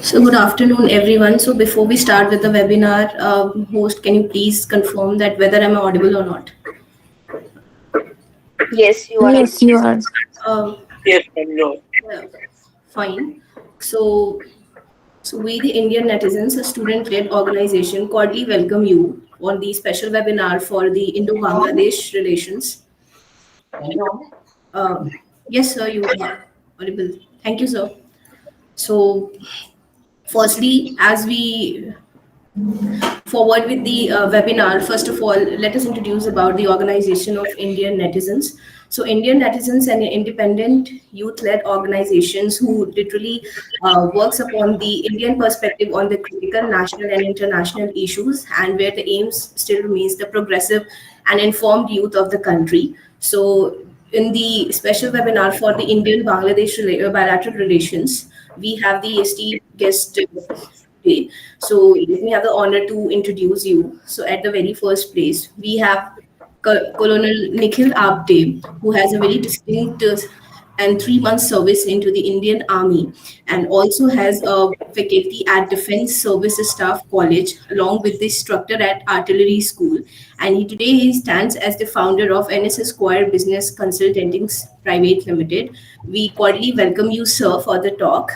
So good afternoon, everyone. So before we start with the webinar, host, can you please confirm that whether I'm audible or not? Yes, you are Yes, audible. you are. Uh, Yes, ma'am, no. yeah, fine. So, so we, the Indian Netizens, a student-led organization, cordially welcome you on the special webinar for the Indo-Bangladesh relations. Uh, yes, sir, you are audible. Thank you, sir. So, firstly, as we forward with the webinar, first of all, let us introduce about the organization of Indian Netizens. So, Indian Netizens and independent youth-led organizations who literally works upon the Indian perspective on the critical national and international issues, and where the aims still remains the progressive and informed youth of the country. So, in the special webinar for the Indian-Bangladesh bilateral relations, we have the esteemed guest today. So let me have the honor to introduce you. So at the very first place, we have Colonel Nikhil Apte, who has a very distinct and 3 month service into the Indian Army, and also has a faculty at Defense Services Staff College, along with the instructor at Artillery School. And today he stands as the founder of NSS Square Business Consulting Private Limited. We cordially welcome you, sir, for the talk.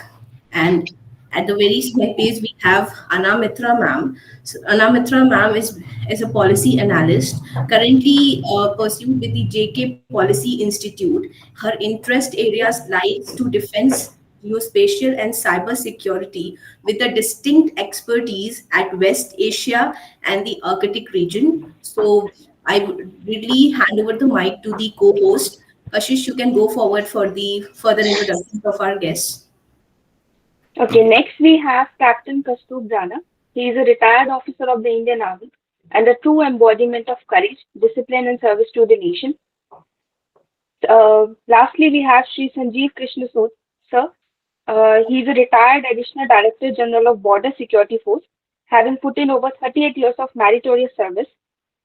And at the very same page, we have Anamitra ma'am. So Anamitra ma'am is a policy analyst, currently pursued with the JK Policy Institute. Her interest areas lies to defense, geospatial, and cyber security, with a distinct expertise at West Asia and the Arctic region. So I would really hand over the mic to the co-host. Ashish, you can go forward for the further introductions of our guests. Okay, next we have Captain Kastub Rana. He is a retired officer of the Indian Army and a true embodiment of courage, discipline, and service to the nation. Lastly, we have Sri Sanjeev Krishna Sood, sir. He is a retired Additional Director General of Border Security Force, having put in over 38 years of meritorious service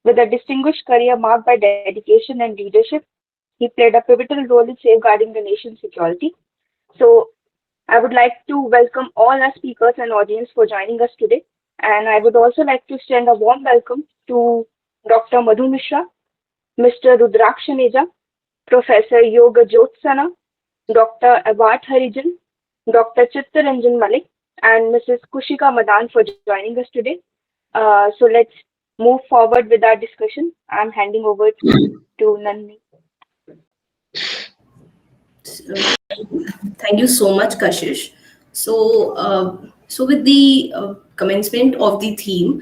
with a distinguished career marked by dedication and leadership. He played a pivotal role in safeguarding the nation's security. So, I would like to welcome all our speakers and audience for joining us today. And I would also like to extend a warm welcome to Dr. Madhu Mishra, Mr. Rudrakshaneja, Professor Yoga Jyotsana, Dr. Abat Harijan, Dr. Chittaranjan Malik, and Mrs. Kushika Madan for joining us today. So let's move forward with our discussion. I'm handing over to Nandini. Thank you so much, Kashish. So with the commencement of the theme,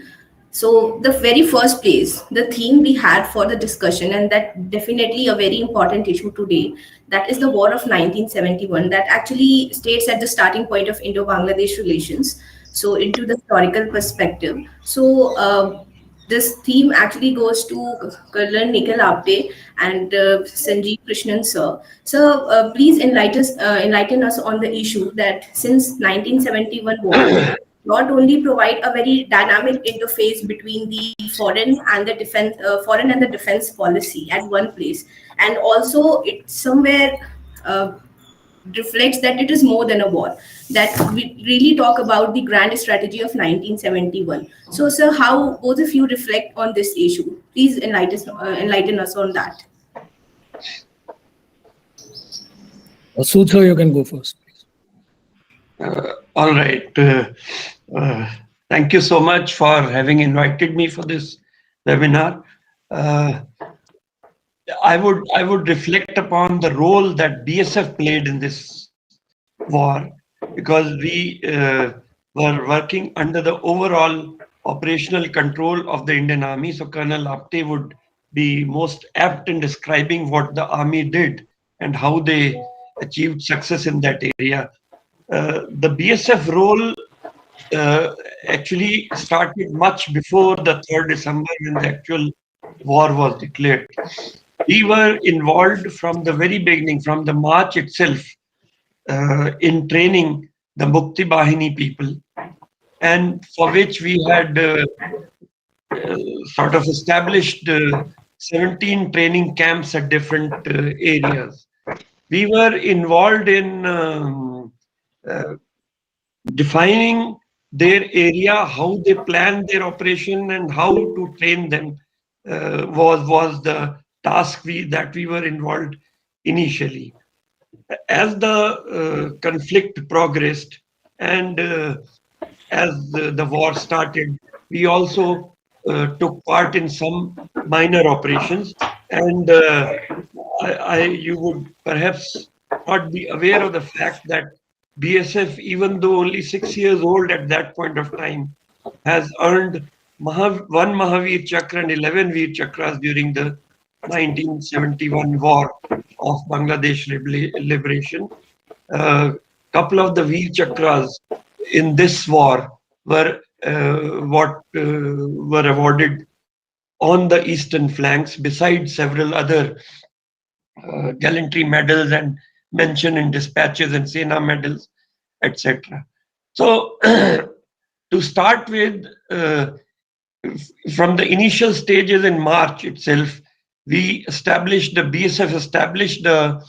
so the very first place, the theme we had for the discussion, and that definitely a very important issue today, that is the War of 1971, that actually states at the starting point of Indo-Bangladesh relations. So into the historical perspective. So this theme actually goes to Colonel Nikhil Apte and Sanjeev Krishnan sir. So please enlighten us on the issue that since 1971 war, not only provide a very dynamic interface between the foreign and the defense policy at one place, and also it somewhere uh, reflects that it is more than a war, that we really talk about the grand strategy of 1971. So sir, how both of you reflect on this issue? Please enlighten us on that. Sudhir, you can go first, please. All right. Thank you so much for having invited me for this webinar. Uh, I would reflect upon the role that BSF played in this war, because we were working under the overall operational control of the Indian Army. So Colonel Apte would be most apt in describing what the army did and how they achieved success in that area. The BSF role actually started much before the 3rd December when the actual war was declared. We were involved from the very beginning, from the march itself, in training the Mukti Bahini people, and for which we had sort of established 17 training camps at different areas. We were involved in defining their area, how they plan their operation, and how to train them was the task that we were involved initially. As the conflict progressed and as the war started, we also took part in some minor operations. And you would perhaps not be aware of the fact that BSF, even though only 6 years old at that point of time, has earned one Mahavir Chakra and 11 Veer Chakras during the 1971 war of Bangladesh liberation. A couple of the Veer Chakras in this war were were awarded on the eastern flanks, besides several other gallantry medals and mention in dispatches and Sena medals, etc. So, to start with, from the initial stages in March itself, BSF established a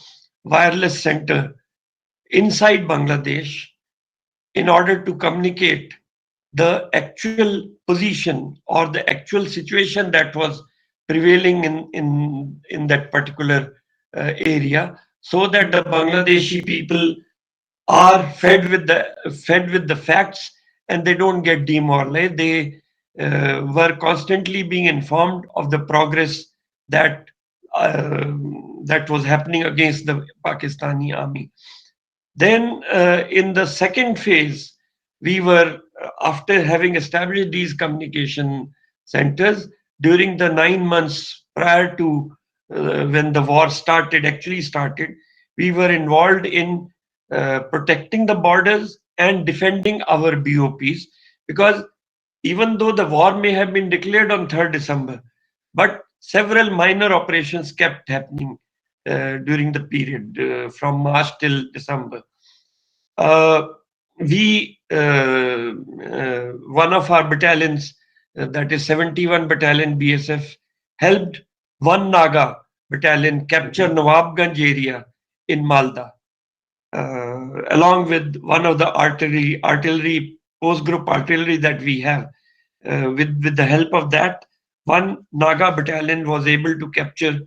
wireless center inside Bangladesh in order to communicate the actual position or the actual situation that was prevailing in that particular area, so that the Bangladeshi people are fed with the facts and they don't get demoralized. They were constantly being informed of the progress that that was happening against the Pakistani army. Then, in the second phase, we were, after having established these communication centers, during the 9 months prior to when the war actually started, we were involved in protecting the borders and defending our BOPs, because even though the war may have been declared on 3rd December, but several minor operations kept happening during the period from March till December. Uh, One of our battalions, that is 71 Battalion BSF, helped one Naga battalion capture Nawabganj area in Malda, along with one of the artillery post group artillery that we have. With the help of that, one Naga battalion was able to capture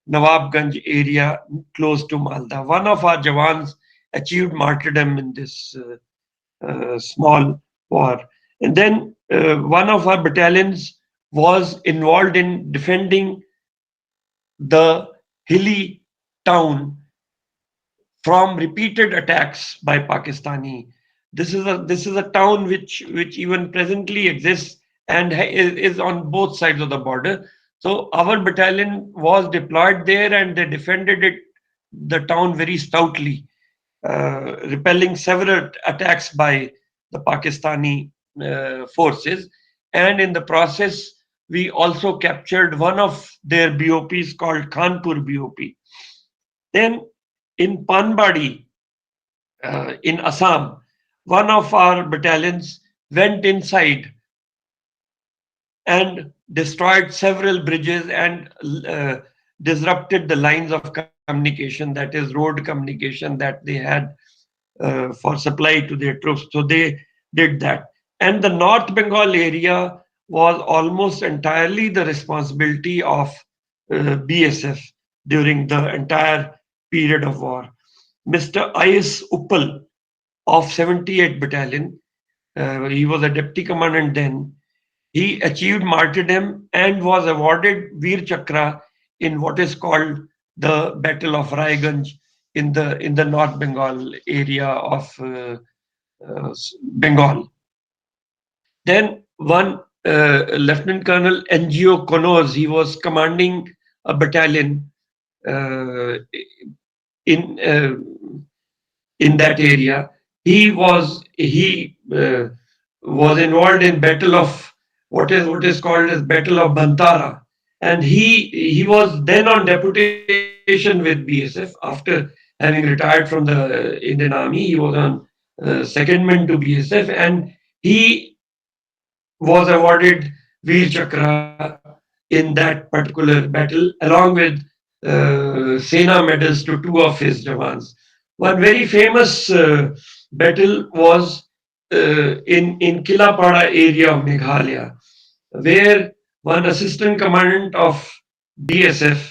Nawabganj area close to Malda. One of our Jawans achieved martyrdom in this small war. And then one of our battalions was involved in defending the hilly town from repeated attacks by Pakistani. This is a town which even presently exists and is on both sides of the border. So our battalion was deployed there and they defended the town very stoutly, repelling several attacks by the Pakistani forces. And in the process, we also captured one of their BOPs called Kanpur BOP. Then in Panbadi, in Assam, one of our battalions went inside and destroyed several bridges and disrupted the lines of communication, that is, road communication that they had for supply to their troops. So they did that. And the North Bengal area was almost entirely the responsibility of BSF during the entire period of war. Mr. I.S. Uppal of 78 Battalion, he was a deputy commandant then. He achieved martyrdom and was awarded Veer Chakra in what is called the Battle of Raiganj in the North Bengal area of Bengal. Then one Lieutenant Colonel N.G.O. Connors, he was commanding a battalion in that area. He was involved in battle of what is called as Battle of Bantara, and he was then on deputation with BSF after having retired from the Indian Army. He was on secondment to BSF, and he was awarded Veer Chakra in that particular battle, along with Sena medals to two of his Jawans. One very famous battle was in Kilapada area of Meghalaya, where one assistant commandant of BSF,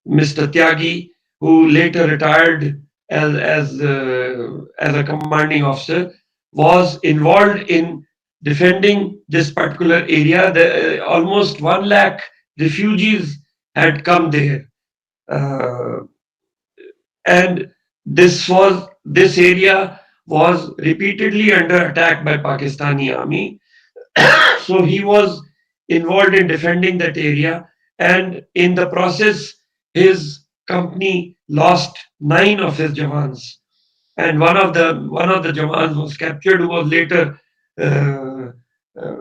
Mr. Tyagi, who later retired as a commanding officer, was involved in defending this particular area. Almost 1 lakh refugees had come there. Uh, and this area was repeatedly under attack by Pakistani army. So he was involved in defending that area, and in the process, his company lost 9 of his jawans, and one of the jawans was captured, who was later uh, uh,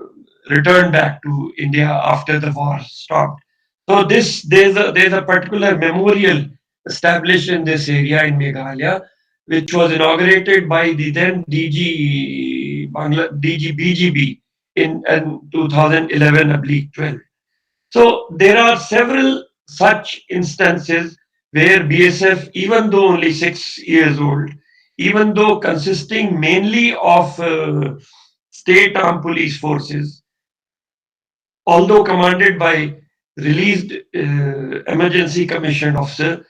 returned back to India after the war stopped. So there's a particular memorial established in this area in Meghalaya, which was inaugurated by the then DG BGB in 2011/12. So there are several such instances where BSF, even though only 6 years old, even though consisting mainly of state armed police forces, although commanded by released emergency commission officer,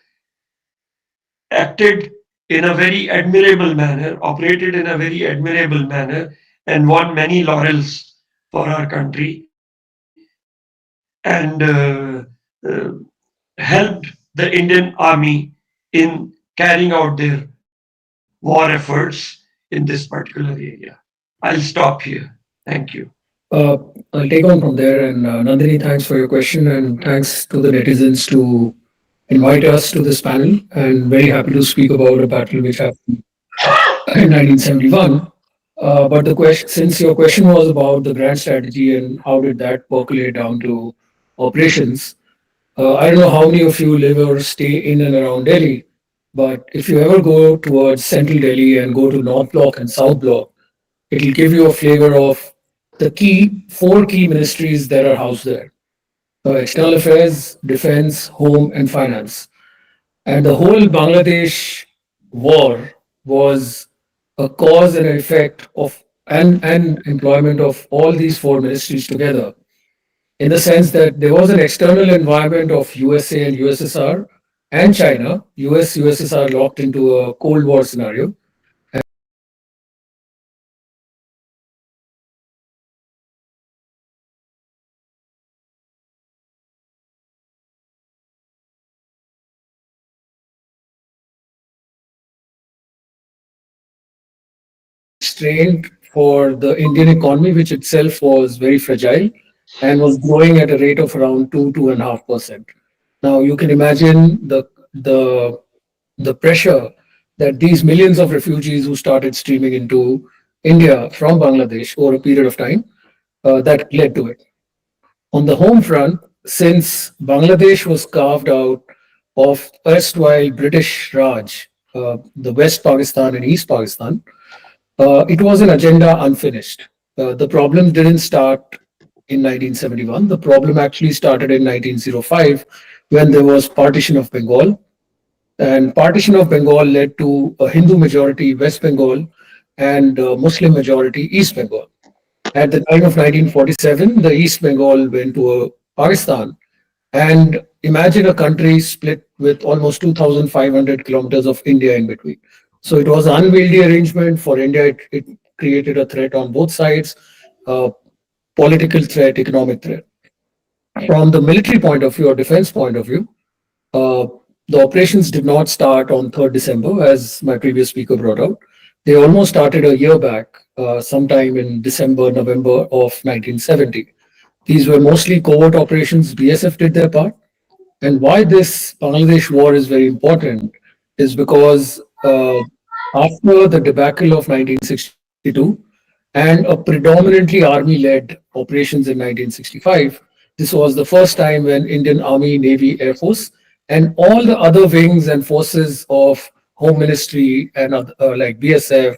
acted in a very admirable manner, operated in a very admirable manner, and won many laurels for our country, and uh, helped the Indian Army in carrying out their war efforts in this particular area. I'll stop here. Thank you. Uh, I'll take on from there. And Nandini, thanks for your question, and thanks to the netizens to invite us to this panel. And very happy to speak about a battle which happened in 1971. But the question, since your question was about the grand strategy and how did that percolate down to operations, I don't know how many of you live or stay in and around Delhi, but if you ever go towards central Delhi and go to North Block and South Block, it'll give you a flavor of the four key ministries that are housed there: external affairs, defense, home, and finance. And the whole Bangladesh war was a cause and effect of and employment of all these four ministries together, in the sense that there was an external environment of USA and USSR and China, US, USSR locked into a Cold War scenario. Strained for the Indian economy, which itself was very fragile and was growing at a rate of around 2.5%. Now you can imagine the pressure that these millions of refugees who started streaming into India from Bangladesh over a period of time that led to it. On the home front, since Bangladesh was carved out of erstwhile British Raj, the West Pakistan and East Pakistan, it was an agenda unfinished. The problem didn't start in 1971. The problem actually started in 1905 when there was partition of Bengal. And partition of Bengal led to a Hindu majority West Bengal and a Muslim majority East Bengal. At the time of 1947, the East Bengal went to Pakistan. And imagine a country split with almost 2,500 kilometers of India in between. So it was an unwieldy arrangement for India. It created a threat on both sides, uh, political threat, economic threat. From the military point of view or defense point of view, uh, the operations did not start on 3rd December, as my previous speaker brought out. They almost started a year back, sometime in December, November of 1970. These were mostly covert operations. BSF did their part. And why this Bangladesh war is very important is because after the debacle of 1962 and a predominantly army-led operations in 1965, this was the first time when Indian Army, Navy, Air Force, and all the other wings and forces of Home Ministry and like BSF,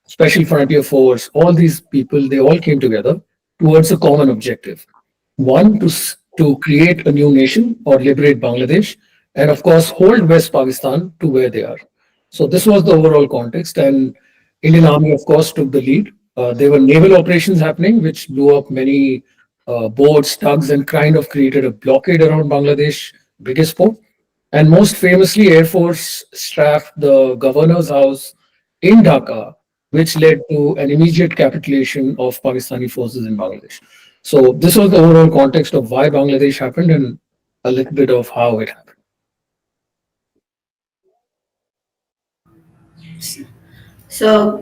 Special Frontier Force, all these people, they all came together towards a common objective. One, to create a new nation or liberate Bangladesh, and of course, hold West Pakistan to where they are. So this was the overall context, and Indian Army, of course, took the lead. There were naval operations happening, which blew up many boats, tugs, and kind of created a blockade around Bangladesh, biggest port. And most famously, Air Force strafed the governor's house in Dhaka, which led to an immediate capitulation of Pakistani forces in Bangladesh. So this was the overall context of why Bangladesh happened and a little bit of how it happened. So,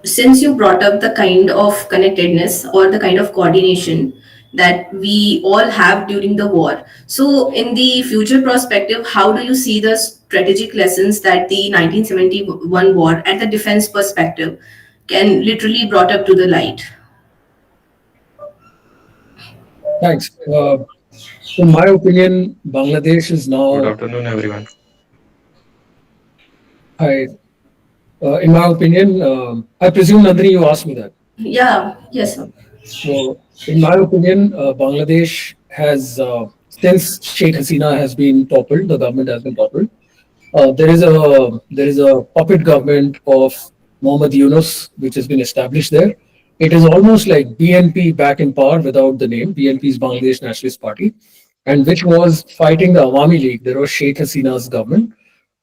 since you brought up the kind of connectedness or the kind of coordination that we all have during the war, so in the future perspective, how do you see the strategic lessons that the 1971 war at the defense perspective can literally brought up to the light? Thanks. In my opinion, Bangladesh is Good now. afternoon, everyone. I, in my opinion, I presume Nandini, you asked me that. Yeah, yes, sir. So, in my opinion, Bangladesh has, since Sheikh Hasina has been toppled, the government has been toppled. There is a puppet government of Mohammad Yunus, which has been established there. It is almost like BNP back in power without the name. BNP is Bangladesh Nationalist Party, and which was fighting the Awami League. There was Sheikh Hasina's government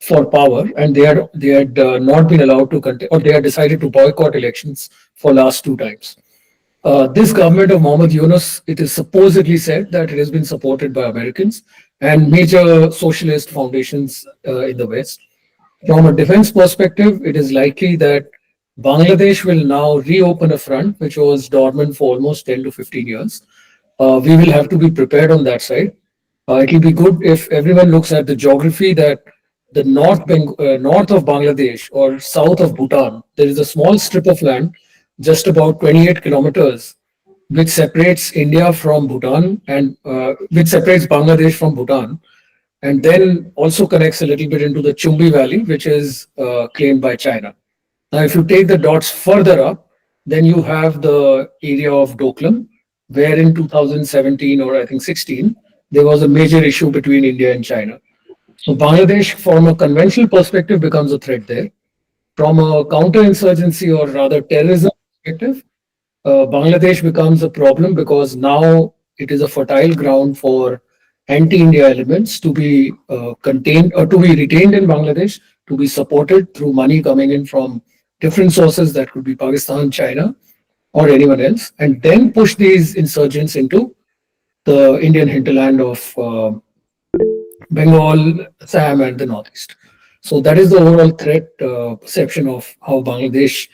for power, and they had not been allowed to contest, or they had decided to boycott elections for last two times. This government of Mohammad Yunus, it is supposedly said that it has been supported by Americans and major socialist foundations in the West. From a defense perspective, it is likely that Bangladesh will now reopen a front which was dormant for almost 10 to 15 years. We will have to be prepared on that side. It will be good if everyone looks at the geography that the north of Bangladesh or south of Bhutan, there is a small strip of land, just about 28 kilometers, which separates India from Bhutan and which separates Bangladesh from Bhutan, and then also connects a little bit into the Chumbi Valley, which is claimed by China. Now, if you take the dots further up, then you have the area of Doklam, where in 2017 or I think 16, there was a major issue between India and China. So Bangladesh, from a conventional perspective, becomes a threat there. From a counterinsurgency or rather terrorism perspective, Bangladesh becomes a problem because now it is a fertile ground for anti-India elements to be contained or to be retained in Bangladesh, to be supported through money coming in from different sources that could be Pakistan, China, or anyone else, and then push these insurgents into the Indian hinterland of Bengal, Assam, and the Northeast. So that is the overall threat perception of how Bangladesh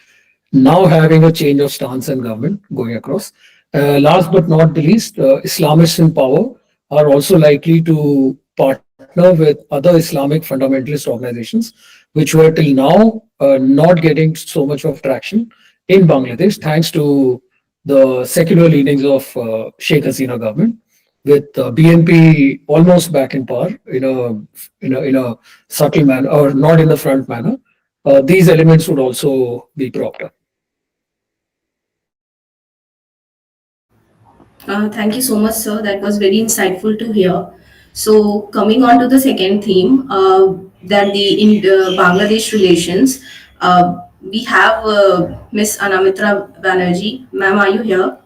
now having a change of stance and government going across. Last but not the least, Islamists in power are also likely to partner with other Islamic fundamentalist organizations, which were till now not getting so much of traction in Bangladesh, thanks to the secular leanings of Sheikh Hasina government, with BNP almost back in power in a subtle manner or not in the front manner. These elements would also be propped up. Thank you so much, sir. That was very insightful to hear. So, coming on to the second theme, that the in Bangladesh relations, we have Miss Anamitra Banerjee. Ma'am, are you here?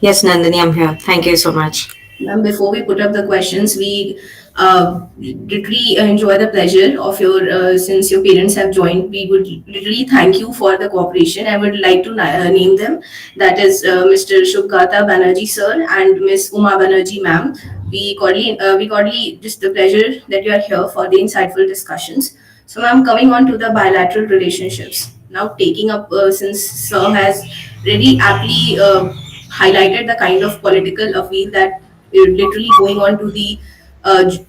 Yes, Nandini, I'm here. Thank you so much. Ma'am, before we put up the questions, we literally enjoy the pleasure of your, since your parents have joined, we would literally thank you for the cooperation. I would like to name them. That is Mr. Shubhgata Banerjee sir and Miss Uma Banerjee ma'am. We cordially just the pleasure that you are here for the insightful discussions. So ma'am, coming on to the bilateral relationships. Now taking up, since sir has really aptly highlighted the kind of political appeal that literally going on to the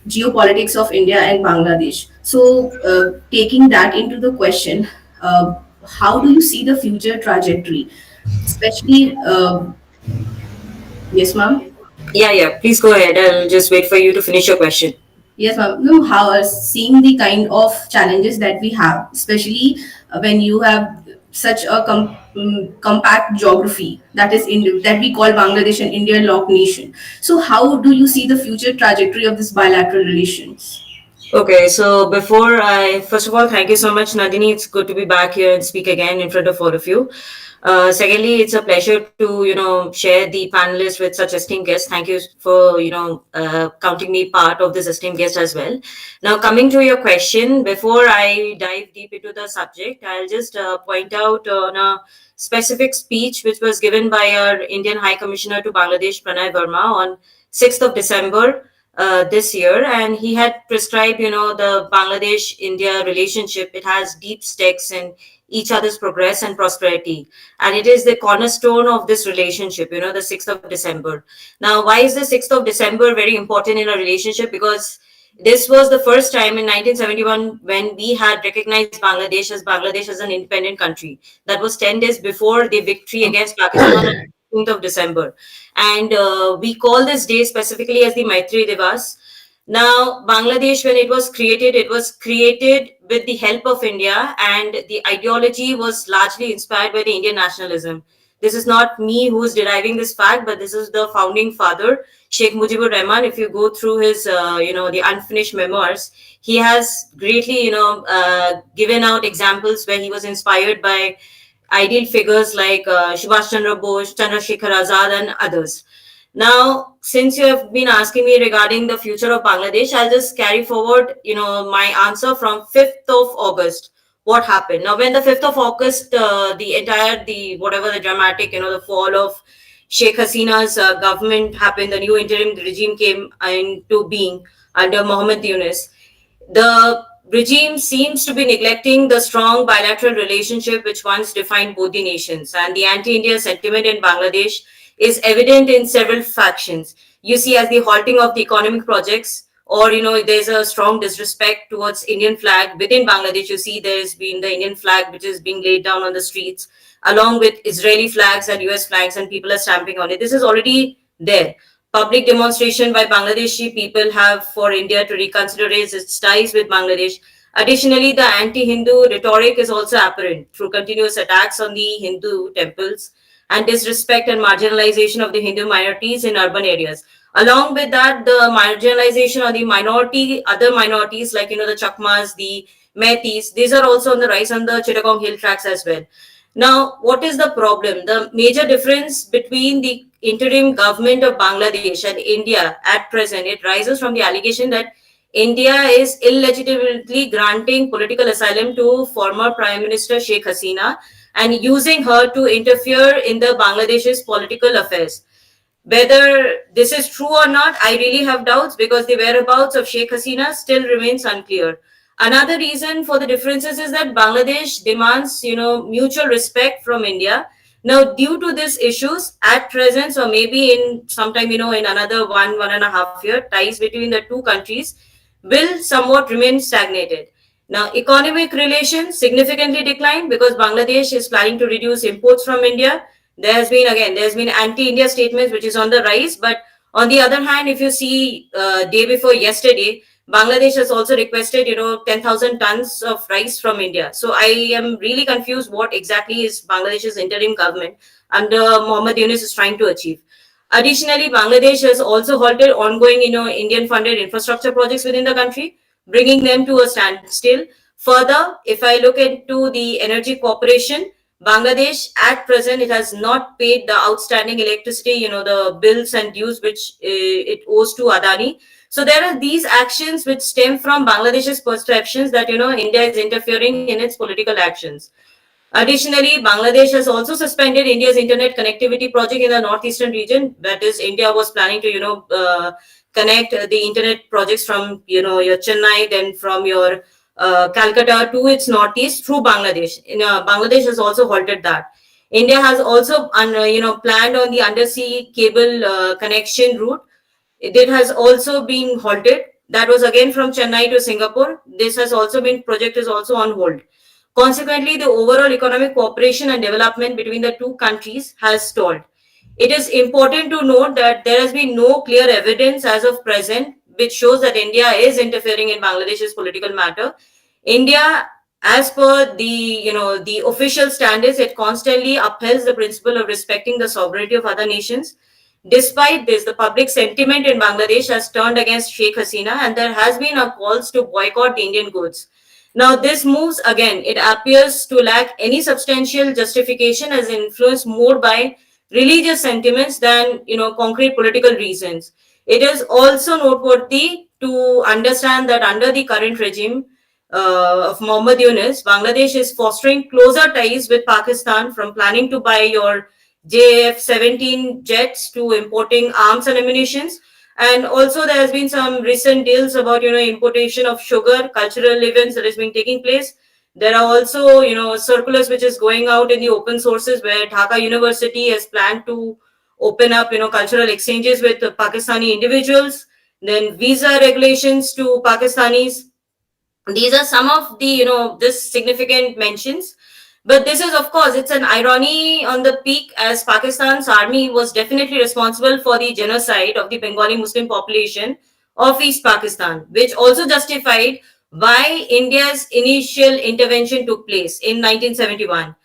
geopolitics of India and Bangladesh. So, taking that into the question, how do you see the future trajectory, especially? Yes, ma'am. Yeah. Please go ahead. I'll just wait for you to finish your question. Yes, ma'am. No, how seeing the kind of challenges that we have, especially when you have such a compact geography that is in that we call Bangladesh an Indian locked nation. So, how do you see the future trajectory of this bilateral relations? Okay, so first of all, thank you so much, Nandini. It's good to be back here and speak again in front of all of you. Secondly, it's a pleasure to, share the panelists with such esteemed guests. Thank you for, counting me part of this esteemed guest as well. Now, coming to your question, before I dive deep into the subject, I'll just point out on a specific speech which was given by our Indian High Commissioner to Bangladesh, Pranay Verma, on 6th of December this year, and he had prescribed, the Bangladesh-India relationship. It has deep stakes in each other's progress and prosperity, and it is the cornerstone of this relationship. The 6th of December. Now, why is the 6th of December very important in a relationship? Because this was the first time in 1971 when we had recognized Bangladesh as an independent country. That was 10 days before the victory against Pakistan on 15th of December. And we call this day specifically as the Maitri Divas. Now, Bangladesh, when it was created with the help of India, and the ideology was largely inspired by the Indian nationalism. This is not me who is deriving this fact, but this is the founding father, Sheikh Mujibur Rahman. If you go through his, the unfinished memoirs, he has greatly, given out examples where he was inspired by ideal figures like Subhash Chandra Bose, Chandrasekhar Azad, and others. Now, since you have been asking me regarding the future of Bangladesh, I'll just carry forward, my answer from 5th of August. What happened? Now, when the 5th of August, the dramatic, the fall of Sheikh Hasina's government happened, the new interim regime came into being under Mohammed Yunus. The regime seems to be neglecting the strong bilateral relationship which once defined both the nations, and the anti-India sentiment in Bangladesh is evident in several factions. You see, as the halting of the economic projects, or there's a strong disrespect towards Indian flag within Bangladesh. You see, there's been the Indian flag which is being laid down on the streets, along with Israeli flags and US flags, and people are stamping on it. This is already there. Public demonstration by Bangladeshi people have for India to reconsider its ties with Bangladesh. Additionally, the anti-Hindu rhetoric is also apparent through continuous attacks on the Hindu temples and disrespect and marginalization of the Hindu minorities in urban areas. Along with that, the marginalization of the other minorities like the Chakmas, the Metis, these are also on the rise on the Chittagong Hill tracks as well. Now, what is the problem? The major difference between the interim government of Bangladesh and India at present, it rises from the allegation that India is illegitimately granting political asylum to former Prime Minister Sheikh Hasina and using her to interfere in the Bangladesh's political affairs. Whether this is true or not, I really have doubts because the whereabouts of Sheikh Hasina still remains unclear. Another reason for the differences is that Bangladesh demands, mutual respect from India. Now, due to these issues, at present, or maybe in sometime, in another 1.5 year, ties between the two countries will somewhat remain stagnated. Now, economic relations significantly declined because Bangladesh is planning to reduce imports from India. There's been anti-India statements which is on the rise, but on the other hand, if you see day before yesterday, Bangladesh has also requested 10,000 tons of rice from India. So I am really confused what exactly is Bangladesh's interim government under Mohammed Yunus is trying to achieve. Additionally, Bangladesh has also halted ongoing Indian funded infrastructure projects within the country, bringing them to a standstill. Further, if I look into the energy corporation, Bangladesh at present it has not paid the outstanding electricity, the bills and dues which it owes to Adani. So there are these actions which stem from Bangladesh's perceptions that India is interfering in its political actions. Additionally, Bangladesh has also suspended India's internet connectivity project in the northeastern region. That is, India was planning to, connect the internet projects from, your Chennai, then from your Calcutta to its northeast through Bangladesh. Bangladesh has also halted that. India has also, planned on the undersea cable connection route. It has also been halted. That was again from Chennai to Singapore. This has also been project is also on hold. Consequently, the overall economic cooperation and development between the two countries has stalled. It is important to note that there has been no clear evidence as of present which shows that India is interfering in Bangladesh's political matter. India, as per the official standards, it constantly upholds the principle of respecting the sovereignty of other nations. Despite this, the public sentiment in Bangladesh has turned against Sheikh Hasina, and there has been a calls to boycott the Indian goods. Now, this moves again, it appears to lack any substantial justification, as influenced more by religious sentiments than concrete political reasons. It is also noteworthy to understand that under the current regime of Mohammad Yunus, Bangladesh is fostering closer ties with Pakistan, from planning to buy your JF-17 jets to importing arms and ammunitions. And also there has been some recent deals about importation of sugar, cultural events that is being taking place. There are also circulars which is going out in the open sources, where Dhaka University has planned to open up cultural exchanges with Pakistani individuals, then visa regulations to Pakistanis. These are some of the this significant mentions, but this is, of course, it's an irony on the peak, as Pakistan's army was definitely responsible for the genocide of the Bengali Muslim population of East Pakistan, which also justified why India's initial intervention took place in 1971.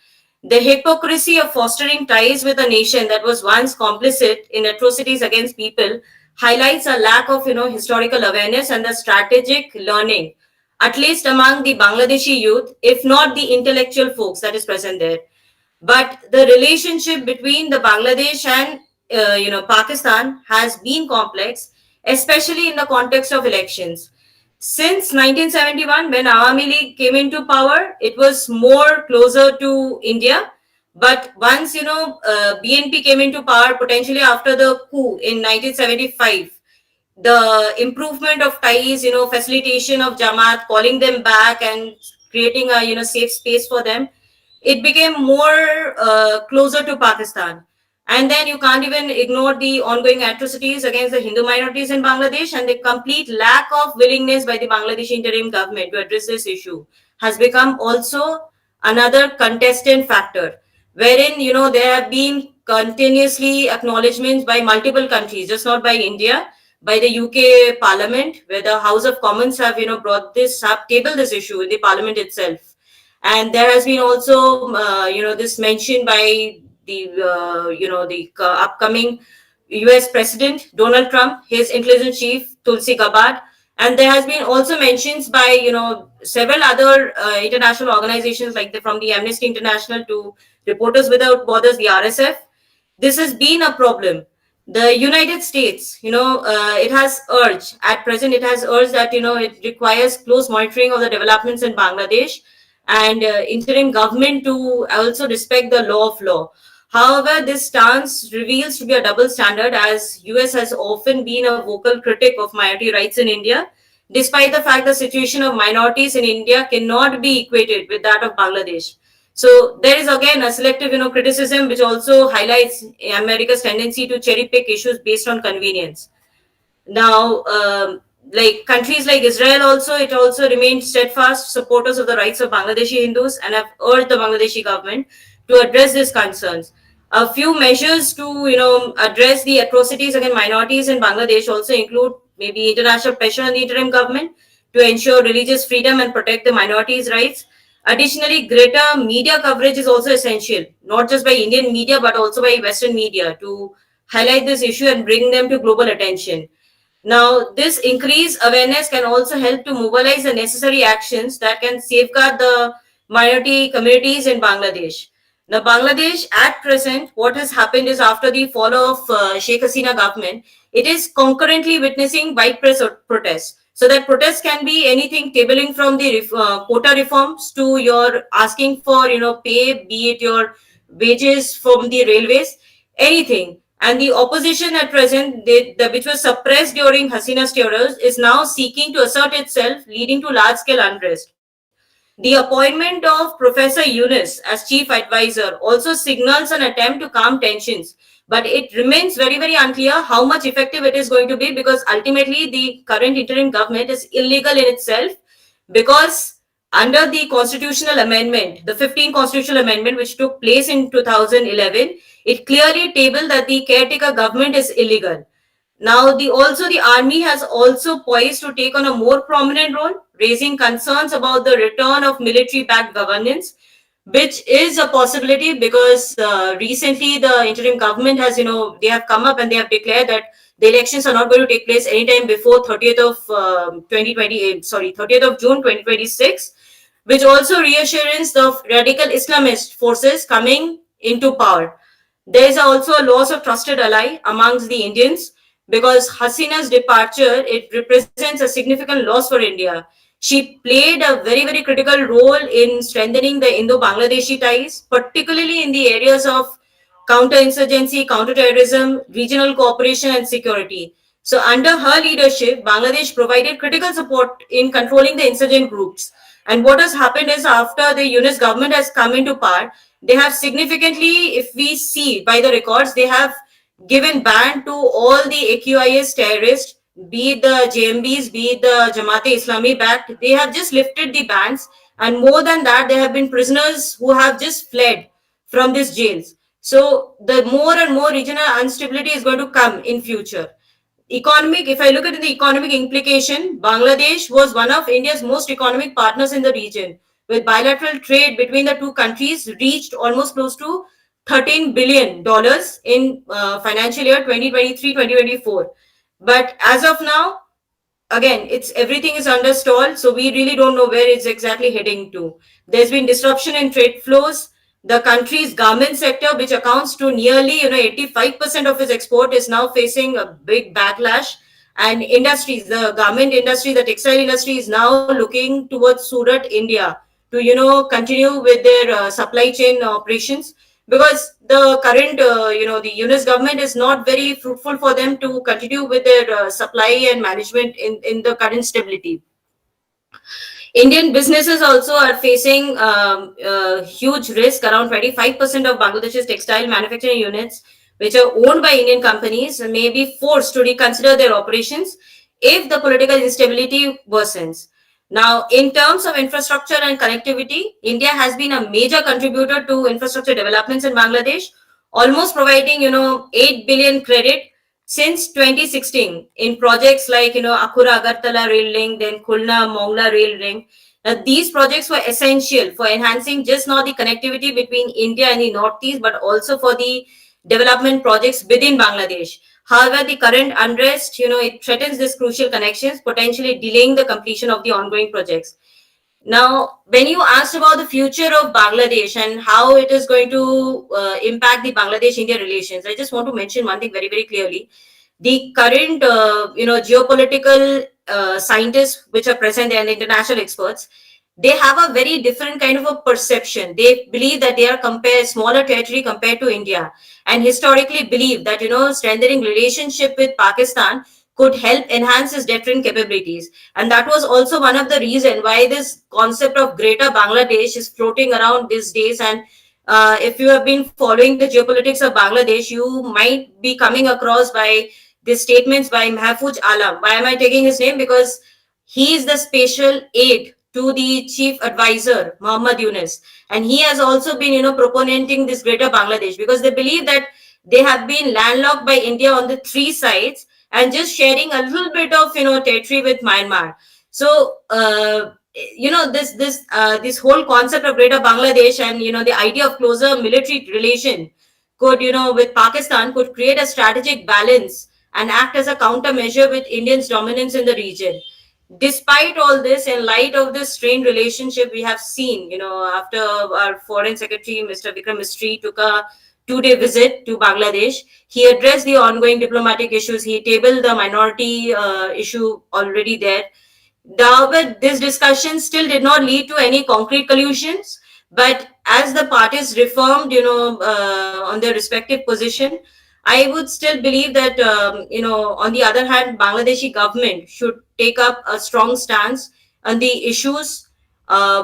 The hypocrisy of fostering ties with a nation that was once complicit in atrocities against people highlights a lack of historical awareness and the strategic learning, at least among the Bangladeshi youth, if not the intellectual folks that is present there. But the relationship between the Bangladesh and Pakistan has been complex, especially in the context of elections. Since 1971, when Awami League came into power, it was more closer to India. But once BNP came into power, potentially after the coup in 1975, the improvement of ties, facilitation of Jamaat, calling them back and creating a safe space for them, it became more closer to Pakistan. And then you can't even ignore the ongoing atrocities against the Hindu minorities in Bangladesh, and the complete lack of willingness by the Bangladeshi interim government to address this issue has become also another contestant factor, wherein there have been continuously acknowledgements by multiple countries, just not by India, by the UK Parliament, where the House of Commons have brought this up, tabled this issue in the Parliament itself. And there has been also this mentioned by the upcoming US President Donald Trump, his intelligence chief Tulsi Gabbard, and there has been also mentions by several other international organizations, like from the Amnesty International to Reporters Without Borders, the RSF. This has been a problem. The United States, it has urged, at present, it has urged that, it requires close monitoring of the developments in Bangladesh, and interim government to also respect the law of law. However, this stance reveals to be a double standard, as US has often been a vocal critic of minority rights in India, despite the fact the situation of minorities in India cannot be equated with that of Bangladesh. So there is again a selective, criticism, which also highlights America's tendency to cherry pick issues based on convenience. Now, like countries like Israel also, it also remained steadfast supporters of the rights of Bangladeshi Hindus, and have urged the Bangladeshi government to address these concerns. A few measures to, address the atrocities against minorities in Bangladesh also include maybe international pressure on the interim government to ensure religious freedom and protect the minorities' rights. Additionally, greater media coverage is also essential, not just by Indian media, but also by Western media, to highlight this issue and bring them to global attention. Now, this increased awareness can also help to mobilize the necessary actions that can safeguard the minority communities in Bangladesh. Now, Bangladesh at present, what has happened is, after the fall of Sheikh Hasina government, it is concurrently witnessing widespread protests. So that protests can be anything, tabling from the quota reforms to your asking for pay, be it your wages from the railways, anything. And the opposition at present, which was suppressed during Hasina's terrors, is now seeking to assert itself, leading to large-scale unrest. The appointment of Professor Yunus as chief advisor also signals an attempt to calm tensions, but it remains very, very unclear how much effective it is going to be, because ultimately the current interim government is illegal in itself, because under the constitutional amendment, the 15th constitutional amendment, which took place in 2011, it clearly tabled that the caretaker government is illegal. Now, the army has also poised to take on a more prominent role, raising concerns about the return of military-backed governance, which is a possibility because recently the interim government has, they have come up and they have declared that the elections are not going to take place anytime before 30th of 2028, sorry, 30th of June 2026, which also reassurance the radical Islamist forces coming into power. There is also a loss of trusted ally amongst the Indians because Hasina's departure, it represents a significant loss for India. She played a very, very critical role in strengthening the Indo-Bangladeshi ties, particularly in the areas of counterinsurgency, counterterrorism, regional cooperation, and security. So, under her leadership, Bangladesh provided critical support in controlling the insurgent groups. And what has happened is, after the Yunus government has come into power, they have significantly, if we see by the records, they have given ban to all the AQIS terrorists, be it the JMBs, be it the Jamaat-e Islami backed. They have just lifted the bans, and more than that, there have been prisoners who have just fled from these jails. So the more and more regional instability is going to come in future. Economic, if I look at the economic implication, Bangladesh was one of India's most economic partners in the region, with bilateral trade between the two countries reached almost close to $13 billion in financial year 2023-2024. But as of now, again, it's everything is under stall, so we really don't know where it's exactly heading to. There's been disruption in trade flows. The country's garment sector, which accounts to nearly 85% of its export, is now facing a big backlash. And industries, the garment industry, the textile industry, is now looking towards Surat, India, to continue with their supply chain operations, because the current the Yunus government is not very fruitful for them to continue with their supply and management in the current stability. Indian businesses also are facing huge risk. Around 25% of Bangladesh's textile manufacturing units, which are owned by Indian companies, may be forced to reconsider their operations if the political instability worsens. Now, in terms of infrastructure and connectivity, India has been a major contributor to infrastructure developments in Bangladesh, almost providing 8 billion credit since 2016 in projects like Akhura Agartala rail link, then Khulna Mongla rail link. Now, these projects were essential for enhancing just not the connectivity between India and the Northeast, but also for the development projects within Bangladesh. However, the current unrest, it threatens these crucial connections, potentially delaying the completion of the ongoing projects. Now, when you asked about the future of Bangladesh and how it is going to impact the Bangladesh-India relations, I just want to mention one thing very, very clearly. The current, geopolitical scientists which are present and international experts, they have a very different kind of a perception. They believe that they are compared smaller territory compared to India, and historically believe that strengthening relationship with Pakistan could help enhance its deterrent capabilities. And that was also one of the reason why this concept of Greater Bangladesh is floating around these days. And if you have been following the geopolitics of Bangladesh, you might be coming across by these statements by Mahfouz Alam. Why am I taking his name? Because he is the special aide to the chief advisor Muhammad Yunus, and he has also been proponing this Greater Bangladesh, because they believe that they have been landlocked by India on the three sides and just sharing a little bit of territory with Myanmar. So this whole concept of Greater Bangladesh and the idea of closer military relation could with Pakistan could create a strategic balance and act as a countermeasure with India's dominance in the region. Despite all this, in light of this strained relationship, we have seen, after our Foreign Secretary, Mr. Vikram Misri, took a 2-day visit to Bangladesh, he addressed the ongoing diplomatic issues. He tabled the minority issue already there. However, this discussion still did not lead to any concrete conclusions. But as the parties reformed, on their respective position, I would still believe that, on the other hand, Bangladeshi government should take up a strong stance on the issues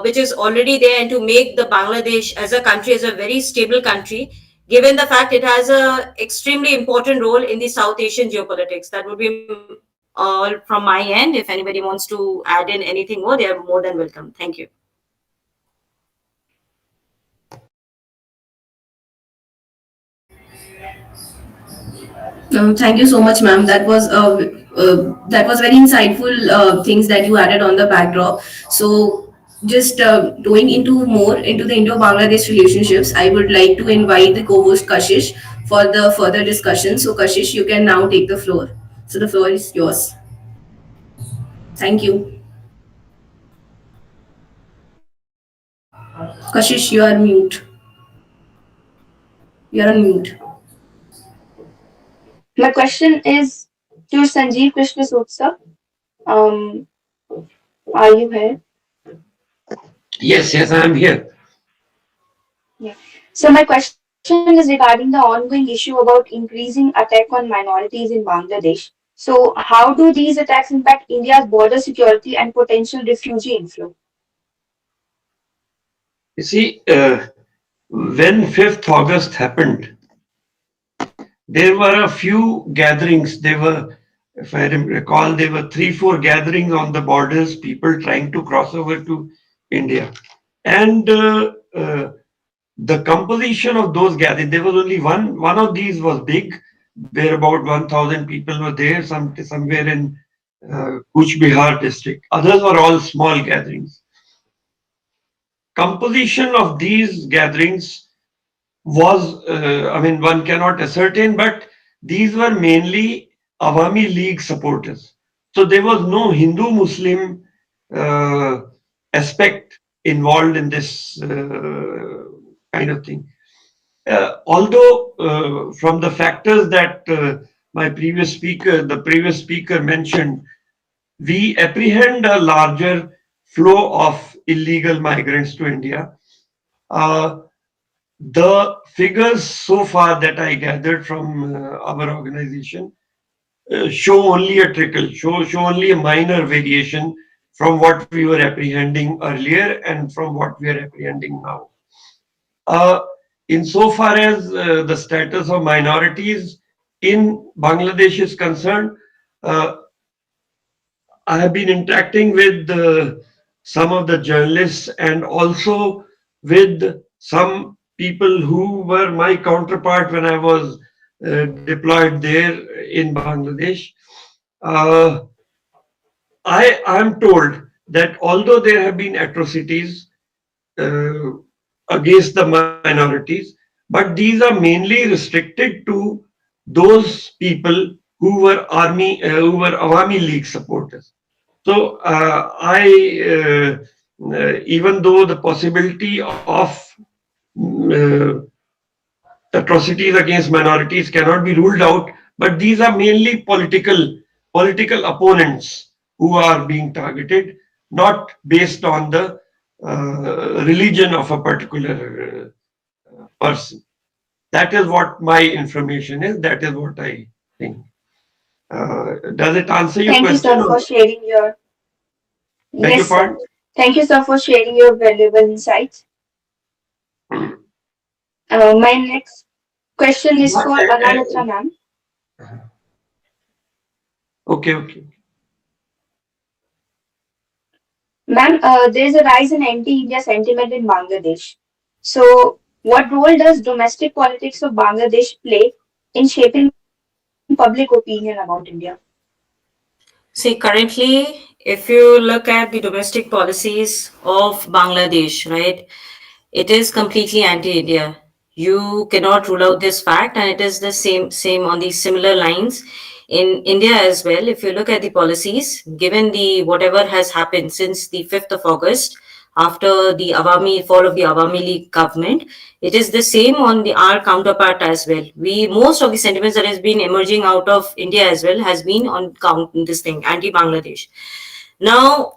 which is already there, and to make the Bangladesh as a country, as a very stable country, given the fact it has a extremely important role in the South Asian geopolitics. That would be all from my end. If anybody wants to add in anything more, they are more than welcome. Thank you. Thank you so much, ma'am. That was very insightful things that you added on the backdrop. So just going into more into the Indo-Bangladesh relationships, I would like to invite the co-host Kashish for the further discussion. So Kashish, you can now take the floor. So the floor is yours. Thank you. Kashish, you are mute. You are on mute. My question is to Sanjeev Krishna sir. Um, are you here? Yes, yes, I am here. Yeah. So my question is regarding the ongoing issue about increasing attack on minorities in Bangladesh. So how do these attacks impact India's border security and potential refugee inflow? You see, when 5th August happened, there were a few gatherings. There were, if I recall, there were 3, 4 gatherings on the borders, people trying to cross over to India. And the composition of those gatherings, there was only one of these was big, where about 1,000 people were there, somewhere in Kuch Bihar district. Others were all small gatherings. Composition of these gatherings was, I mean, one cannot ascertain, but these were mainly Awami League supporters. So there was no Hindu Muslim uh, aspect involved in this kind of thing. Although, from the factors that the previous speaker mentioned, we apprehend a larger flow of illegal migrants to India. Uh, the figures so far that I gathered from our organization show only a trickle, show only a minor variation from what we were apprehending earlier and from what we are apprehending now. Uh, Insofar as the status of minorities in Bangladesh is concerned, uh, I have been interacting with some of the journalists and also with some people who were my counterpart when I was deployed there in Bangladesh. Uh, I am told that although there have been atrocities uh, against the minorities, but these are mainly restricted to those people who were Awami League supporters. So even though the possibility of uh, atrocities against minorities cannot be ruled out, but these are mainly political opponents who are being targeted, not based on the religion of a particular person. That is what my information is. That is what I think. Does it answer your Thank you, question? sir, Or for sharing your. beg your Yes, sir. pardon? Thank you, sir, for sharing your valuable insights. My next question is for Anamitra, ma'am. Okay, okay. Ma'am, there is a rise in anti-India sentiment in Bangladesh. So, what role does domestic politics of Bangladesh play in shaping public opinion about India? See, currently, if you look at the domestic policies of Bangladesh, right, it is completely anti-India. You cannot rule out this fact, and it is the same on the similar lines in India as well. If you look at the policies, given the whatever has happened since the 5th of August, after the Awami fall of the Awami League government, it is the same on the our counterpart as well. We most of the sentiments that has been emerging out of India as well has been on this thing anti-Bangladesh. Now,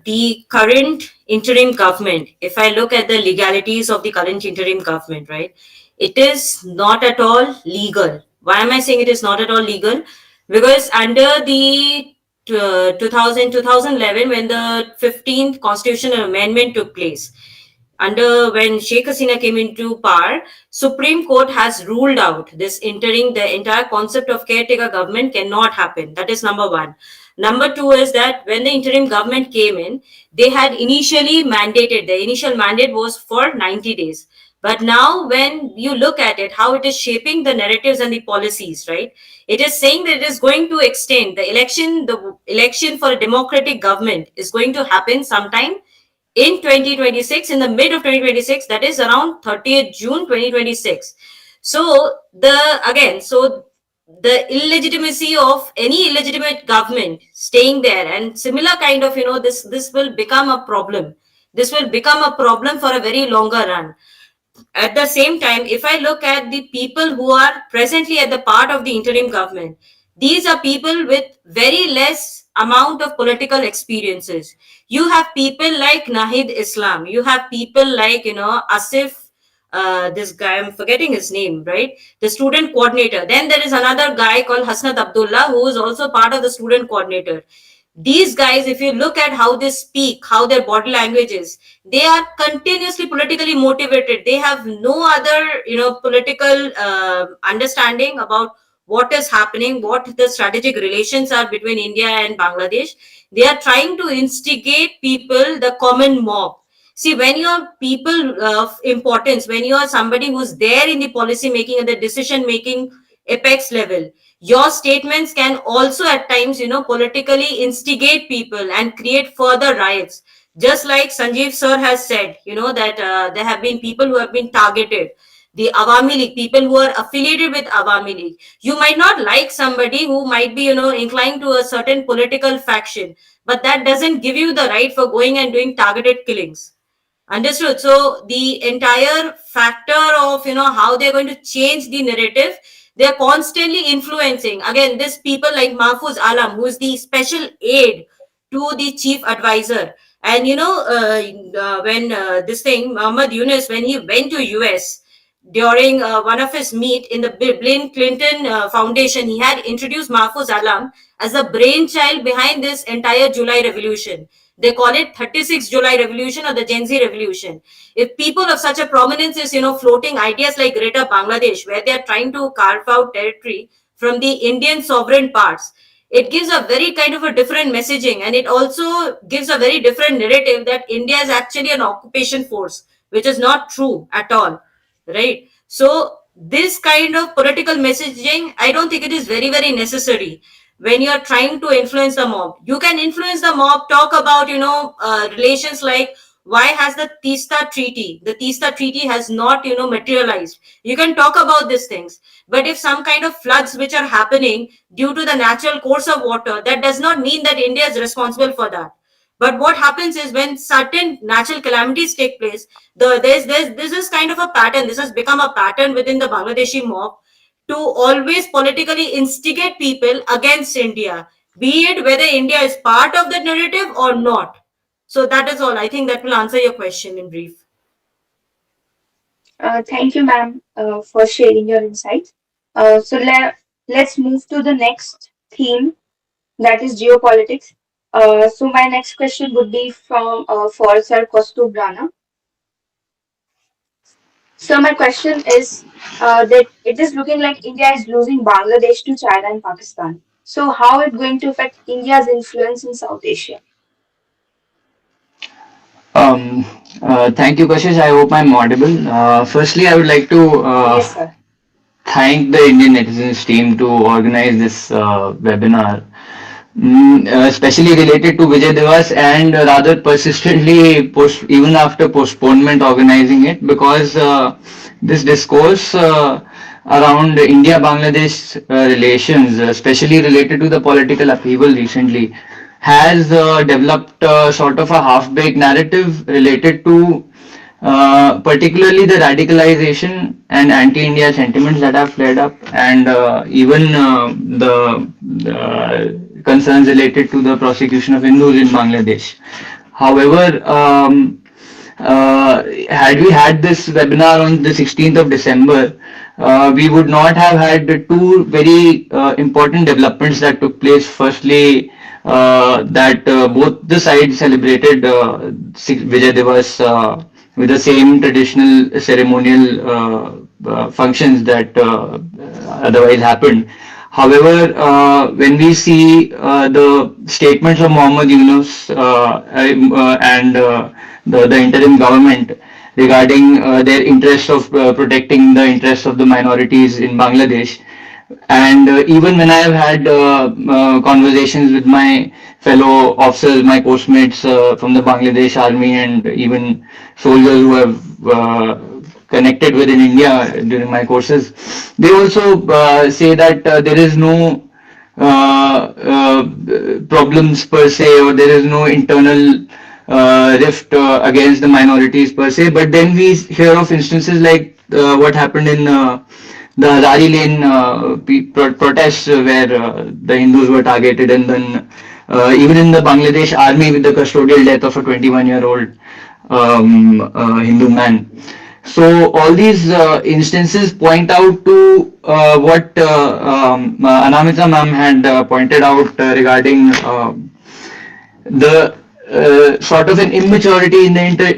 the current interim government, if I look at the legalities of the current interim government, right, it is not at all legal. Why am I saying it is not at all legal? Because under the 2011, when the 15th constitutional amendment took place, under when Sheikh Hasina came into power, Supreme Court has ruled out this entering the entire concept of caretaker government cannot happen. That is number one. Number two is that when the interim government came in, they had initially mandated, the initial mandate was for 90 days. But now, when you look at it, how it is shaping the narratives and the policies, right? It is saying that it is going to extend the election for a democratic government is going to happen sometime in 2026, in the mid of 2026, that is around 30th June 2026. So the illegitimacy of any illegitimate government staying there, and similar kind of, this will become a problem. This will become a problem for a very longer run. At the same time, if I look at the people who are presently at the part of the interim government, these are people with very less amount of political experiences. You have people like Nahid Islam, you have people like, Asif, this guy, I'm forgetting his name, right? The student coordinator. Then there is another guy called Hasnat Abdullah, who is also part of the student coordinator. These guys, if you look at how they speak, how their body language is, they are continuously politically motivated. They have no other, political understanding about what is happening, what the strategic relations are between India and Bangladesh. They are trying to instigate people, the common mob. See, when you're people of importance, when you're somebody who's there in the policy making and the decision making apex level, your statements can also at times, politically instigate people and create further riots. Just like Sanjeev sir has said, that there have been people who have been targeted, the Awami League, people who are affiliated with Awami League. You might not like somebody who might be, inclined to a certain political faction, but that doesn't give you the right for going and doing targeted killings. Understood. So the entire factor of, how they're going to change the narrative, they're constantly influencing. Again, this people like Mahfuz Alam, who is the special aide to the chief advisor. And, when this thing, Muhammad Yunus, when he went to US, during one of his meet in the Bill Clinton Foundation, he had introduced Mahfuz Alam as the brainchild behind this entire July Revolution. They call it 36 July Revolution or the Gen Z Revolution. If people of such a prominence is, floating ideas like Greater Bangladesh, where they are trying to carve out territory from the Indian sovereign parts, it gives a very kind of a different messaging, and it also gives a very different narrative that India is actually an occupation force, which is not true at all, right? So this kind of political messaging, I don't think it is very, very necessary when you're trying to influence the mob. You can influence the mob, talk about, relations like, why has the Teesta Treaty has not, materialized. You can talk about these things. But if some kind of floods which are happening due to the natural course of water, that does not mean that India is responsible for that. But what happens is when certain natural calamities take place, this is kind of a pattern. This has become a pattern within the Bangladeshi mob to always politically instigate people against India, be it whether India is part of the narrative or not. So that is all. I think that will answer your question in brief. Thank you, ma'am, for sharing your insights. Let's move to the next theme, that is geopolitics. So my next question would be from for Sir Kostub Rana. So my question is that it is looking like India is losing Bangladesh to China and Pakistan. So how it going to affect India's influence in South Asia? Um, Thank you, Kashish. I hope I'm audible. Firstly, I would like to Yes, sir. thank the Indian Netizens team to organize this webinar, especially related to Vijay Devas, and rather persistently, even after postponement, organizing it, because this discourse around India-Bangladesh relations, especially related to the political upheaval recently, has developed sort of a half-baked narrative related to particularly the radicalization and anti-India sentiments that have flared up, and even the concerns related to the prosecution of Hindus in Bangladesh. However, had we had this webinar on the 16th of December, we would not have had the two very important developments that took place. Firstly, that both the sides celebrated Vijay Devas with the same traditional ceremonial functions that otherwise happened. However, when we see the statements of Muhammad Yunus and the interim government regarding their interest of protecting the interests of the minorities in Bangladesh, And even when I have had conversations with my fellow officers, my postmates from the Bangladesh army, and even soldiers who have connected within India during my courses, they also say that there is no problems per se, or there is no internal rift against the minorities per se. But then we hear of instances like what happened in the Hazari Lane protests, where the Hindus were targeted, and then even in the Bangladesh army with the custodial death of a 21-year-old Hindu man. So all these instances point out to what Anamitra ma'am had pointed out regarding the sort of an immaturity in the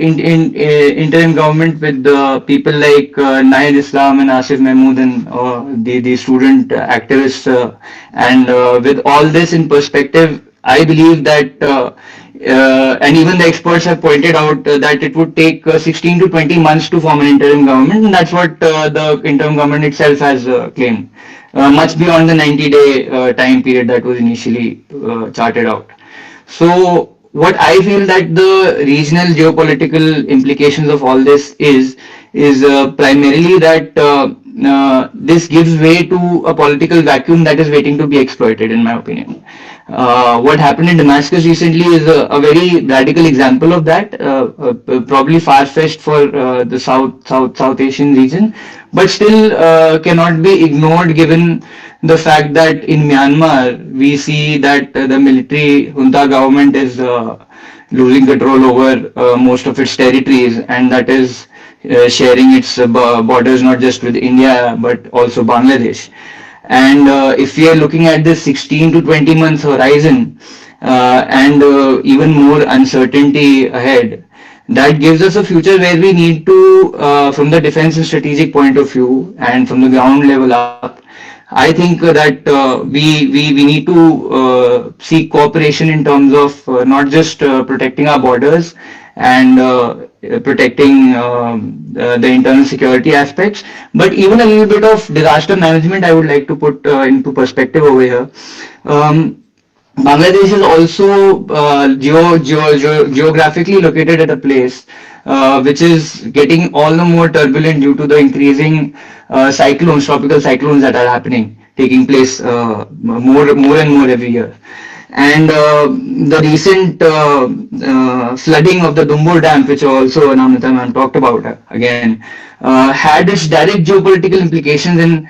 interim government, with people like Nair Islam and Asif Mahmood, and the student activists, and with all this in perspective, I believe that and even the experts have pointed out that it would take 16 to 20 months to form an interim government, and that's what the interim government itself has claimed, much beyond the 90-day time period that was initially charted out. So what I feel that the regional geopolitical implications of all this is primarily that this gives way to a political vacuum that is waiting to be exploited, in my opinion. What happened in Damascus recently is a very radical example of that, probably far-fetched for the South Asian region, but still cannot be ignored given the fact that in Myanmar we see that the military junta government is losing control over most of its territories, and that is sharing its borders not just with India but also Bangladesh. And if we are looking at this 16 to 20 months horizon, and even more uncertainty ahead, that gives us a future where we need to, from the defense and strategic point of view and from the ground level up, I think that we need to seek cooperation in terms of not just protecting our borders and protecting the internal security aspects, but even a little bit of disaster management I would like to put into perspective over here. Bangladesh is also geographically located at a place which is getting all the more turbulent due to the increasing tropical cyclones that are happening, taking place more and more every year. And the recent flooding of the Dumbur Dam, which also Anamita ma'am talked about again, had its direct geopolitical implications in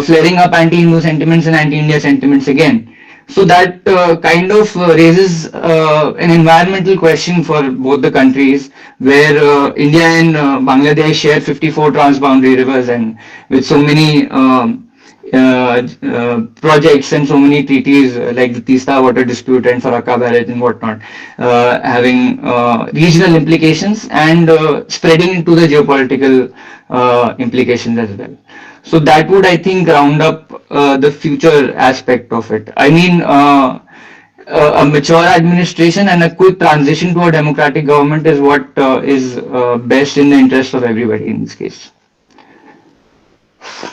flaring up anti-Hindu sentiments and anti-India sentiments again. So that kind of raises an environmental question for both the countries, where India and Bangladesh share 54 transboundary rivers, and with so many projects and so many treaties like the Tista water dispute and Farakka barrage and whatnot, having regional implications and spreading into the geopolitical implications as well. So that would, I think, round up the future aspect of it. I mean, a mature administration and a quick transition to a democratic government is what is best in the interest of everybody in this case.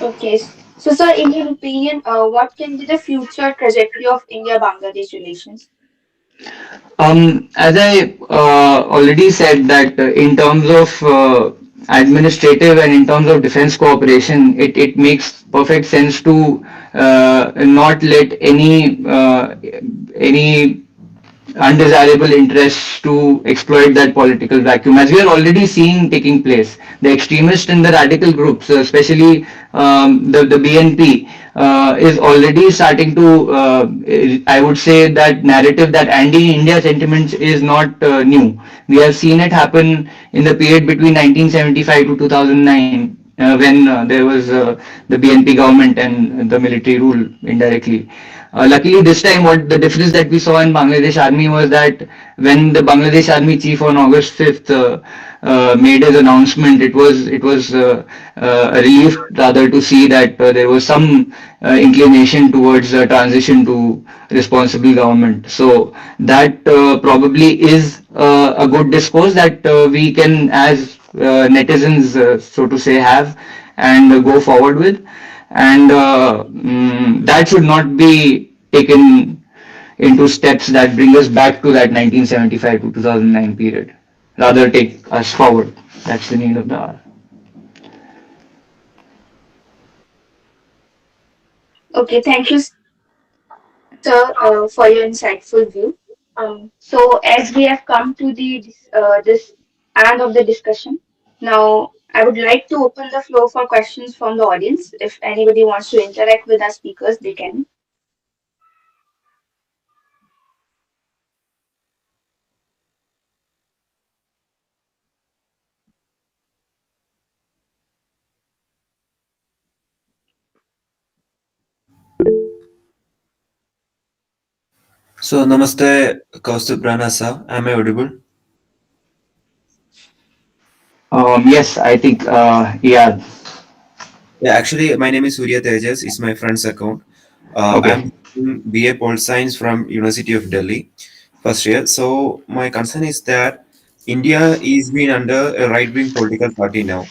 Okay. So, sir, in your opinion, what can be the future trajectory of India-Bangladesh relations? As I already said that in terms of administrative and in terms of defense cooperation, it makes perfect sense to not let any undesirable interests to exploit that political vacuum, as we are already seeing taking place. The extremist and the radical groups, especially the BNP, is already starting to, I would say that narrative that anti-India sentiments is not new. We have seen it happen in the period between 1975 to 2009. When there was the BNP government and the military rule indirectly. Luckily, this time, what the difference that we saw in Bangladesh Army was that when the Bangladesh Army chief on August 5th made his announcement, it was a relief rather to see that there was some inclination towards transition to responsible government. So that probably is a good discourse that we can, as netizens, so to say, have and go forward with. and that should not be taken into steps that bring us back to that 1975 to 2009 period. Rather, take us forward. That's the need of the hour. Okay, thank you, sir, for your insightful view. So, as we have come to this end of the discussion, now I would like to open the floor for questions from the audience. If anybody wants to interact with our speakers, they can. So, namaste, Kaustubh Rana sir. Am I audible? Yes, I think, yeah, Yeah, actually, my name is Surya Tejas. It's my friend's account. okay. I'm in BA Pol Science from University of Delhi, first year. So, my concern is that India is being under a right-wing political party now.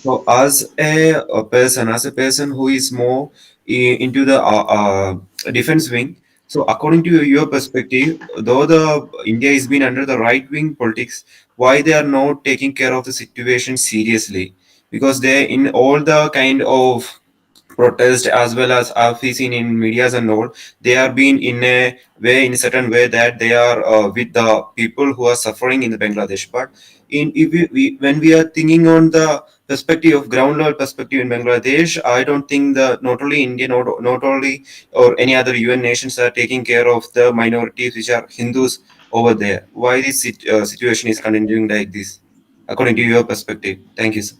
So, as a person who is more into the defense wing, so according to your perspective, though the India is being under the right wing politics, why they are not taking care of the situation seriously? Because they in all the kind of protest as well as I've seen in medias and all, they are being in a way, in a certain way that they are with the people who are suffering in the Bangladesh. But in if when we are thinking on the perspective of ground level perspective in Bangladesh, I don't think the not only India, not only or any other UN nations are taking care of the minorities which are Hindus over there. Why this situation is continuing like this, according to your perspective? Thank you, sir.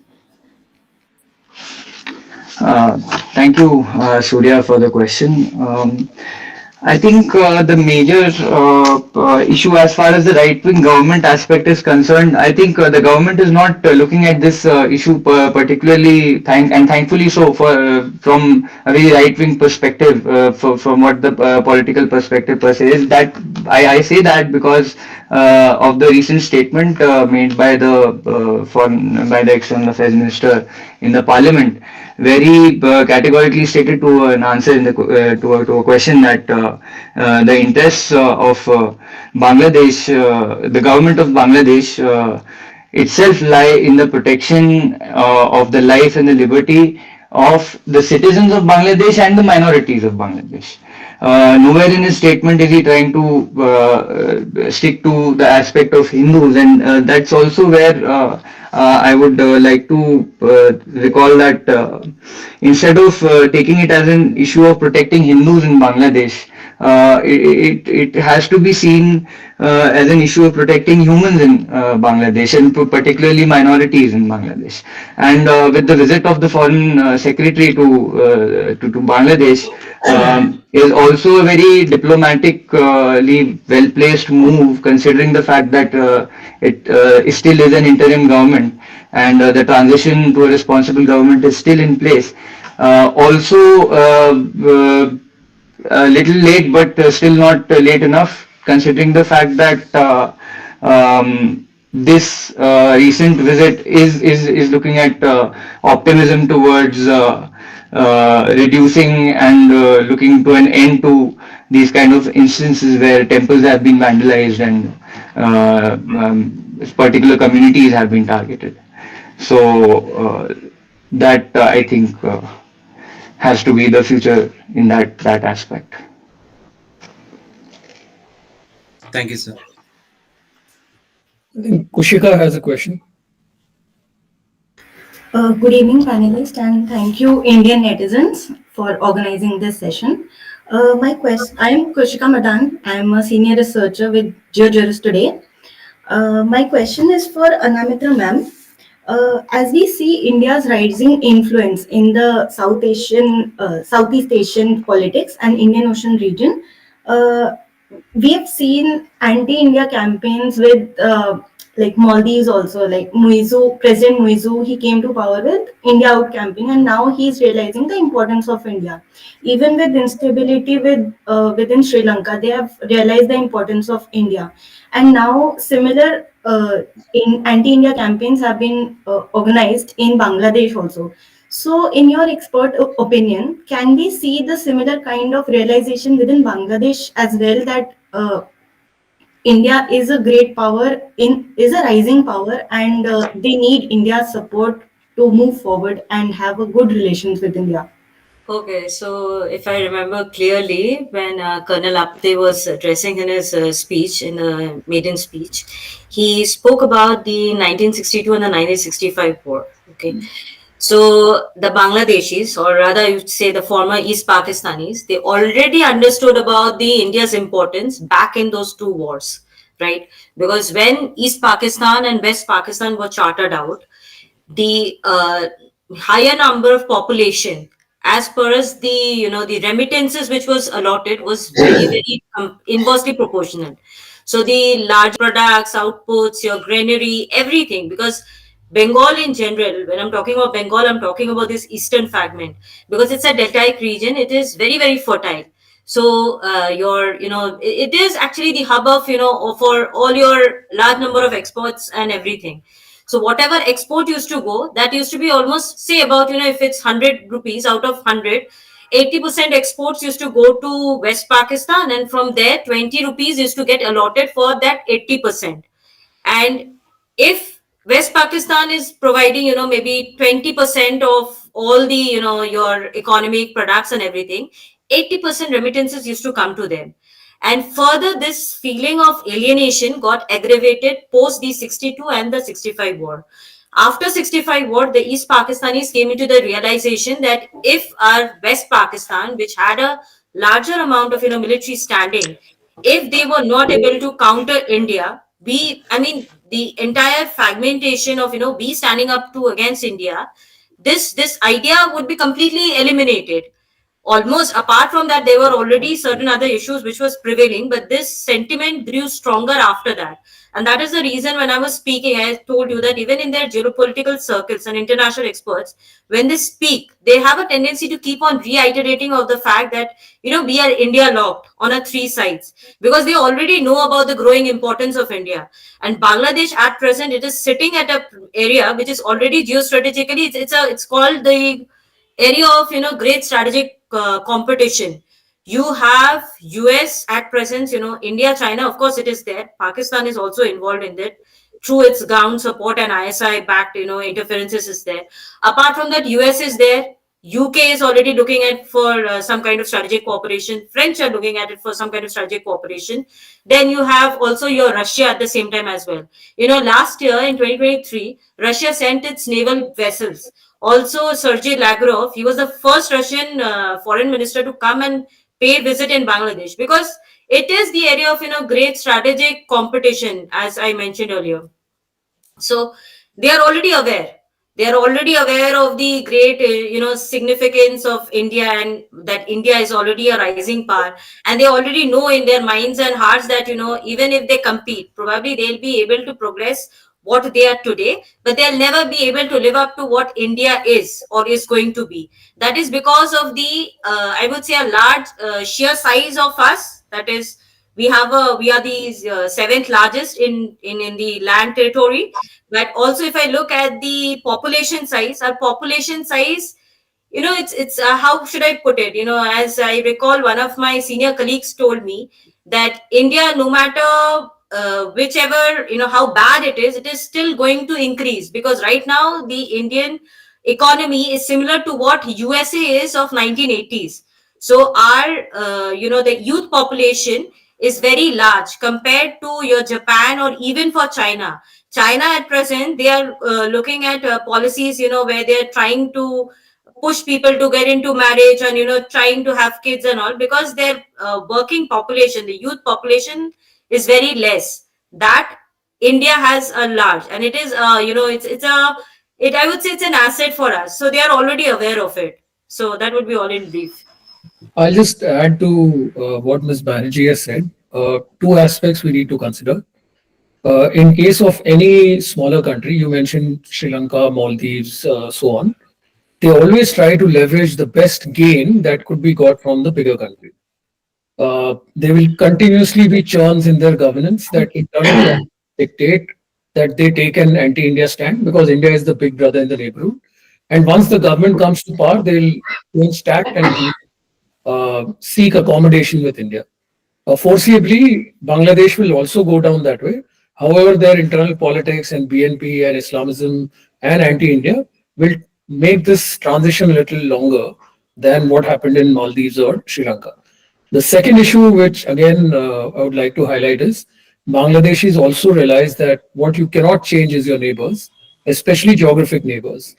Uh, Thank you, Surya, for the question. I think the major issue as far as the right-wing government aspect is concerned, I think the government is not looking at this issue particularly, and thankfully so, from a very right-wing perspective, from what the political perspective per se is. That I say that because of the recent statement made by by the External Affairs Minister in the Parliament, where he categorically stated to an answer in to a question that the interests of Bangladesh, the government of Bangladesh itself lie in the protection of the life and the liberty of the citizens of Bangladesh and the minorities of Bangladesh. Nowhere in his statement is he trying to stick to the aspect of Hindus, and that's also where I would like to recall that instead of taking it as an issue of protecting Hindus in Bangladesh, it has to be seen as an issue of protecting humans in Bangladesh, and particularly minorities in Bangladesh. And with the visit of the foreign secretary to Bangladesh, is also a very diplomatically well placed move, considering the fact that it still is an interim government, and the transition to a responsible government is still in place. Also, a little late, but still not late enough, considering the fact that this recent visit is looking at optimism towards reducing and looking to an end to these kind of instances where temples have been vandalized and particular communities have been targeted. So that I think has to be the future in that aspect. Thank you, sir. I think Kushika has a question. Good evening, panelists, and thank you, Indian Netizens, for organizing this session. I am Kushika Madan. I am a senior researcher with GeoJuris today. My question is for Anamitra ma'am. As we see India's rising influence in the Southeast Asian politics and Indian Ocean region, uh, we have seen anti-India campaigns with like Maldives also, like President Muizu, he came to power with India Out campaign, and now he's realizing the importance of India. Even with instability within Sri Lanka, they have realized the importance of India, and now similar in anti-India campaigns have been organized in Bangladesh also. So, in your expert opinion, can we see the similar kind of realization within Bangladesh as well, that India is a great power, is a rising power, and they need India's support to move forward and have a good relations with India? Okay, so if I remember clearly, when Colonel Apte was addressing in his speech, in the maiden speech, he spoke about the 1962 and the 1965 war. Okay, so the Bangladeshis, or rather, you'd say the former East Pakistanis, they already understood about the India's importance back in those two wars, right? Because when East Pakistan and West Pakistan were chartered out, the higher number of population, as per as the the remittances which was allotted, was very inversely proportional. So the large products, outputs, your granary, everything, because Bengal in general, when I'm talking about Bengal, I'm talking about this eastern fragment, because it's a deltaic region. It is very very fertile. So your it is actually the hub of for all your large number of exports and everything. So whatever export used to go, that used to be almost, say, about, if it's 100 rupees out of 100, 80% exports used to go to West Pakistan, and from there 20 rupees used to get allotted for that 80%. And if West Pakistan is providing, maybe 20% of all the, your economic products and everything, 80% remittances used to come to them. And further, this feeling of alienation got aggravated post the 62 and the 65 war. After 65 war, the East Pakistanis came into the realization that if our West Pakistan, which had a larger amount of, military standing, if they were not able to counter India, the entire fragmentation of, we standing up to against India, this idea would be completely eliminated. Almost apart from that, there were already certain other issues which was prevailing, but this sentiment grew stronger after that. And that is the reason, when I was speaking, I told you that even in their geopolitical circles and international experts, when they speak, they have a tendency to keep on reiterating of the fact that, we are India locked on a three sides, because they already know about the growing importance of India. And Bangladesh at present, it is sitting at a area which is already geostrategically, it's called the area of, great strategic competition. You have US at present, India, China, of course it is there. Pakistan is also involved in that through its ground support, and ISI backed, interferences is there. Apart from that, US is there. UK is already looking at for some kind of strategic cooperation. French are looking at it for some kind of strategic cooperation. Then you have also your Russia at the same time as well. Last year in 2023, Russia sent its naval vessels. Also, Sergei Lavrov, he was the first Russian foreign minister to come and pay visit in Bangladesh, because it is the area of, great strategic competition, as I mentioned earlier. So they are already aware. They are already aware of the great, significance of India, and that India is already a rising power. And they already know in their minds and hearts that, even if they compete, probably they'll be able to progress what they are today, but they'll never be able to live up to what India is or is going to be. That is because of the, I would say, a large sheer size of us. That is, we are the seventh largest in the land territory. But also, if I look at the population size, our population size, it's how should I put it, as I recall, one of my senior colleagues told me that India, no matter whichever, how bad it is still going to increase, because right now the Indian economy is similar to what USA is of 1980s. So our the youth population is very large compared to your Japan, or even for China at present, they are looking at policies, where they're trying to push people to get into marriage, and trying to have kids and all, because their working population, the youth population, is very less. That India has a large, and it is I would say it's an asset for us. So they are already aware of it. So that would be all in brief. I'll just add to what Ms. Banerjee has said. Two aspects we need to consider. In case of any smaller country, you mentioned Sri Lanka, Maldives, so on, they always try to leverage the best gain that could be got from the bigger country. There will continuously be churns in their governance that internally dictate that they take an anti-India stand, because India is the big brother in the neighborhood. And once the government comes to power, they'll change tact and seek accommodation with India. Foreseeably, Bangladesh will also go down that way. However, their internal politics and BNP and Islamism and anti-India will make this transition a little longer than what happened in Maldives or Sri Lanka. The second issue, which again I would like to highlight, is Bangladeshis also realize that what you cannot change is your neighbors, especially geographic neighbors.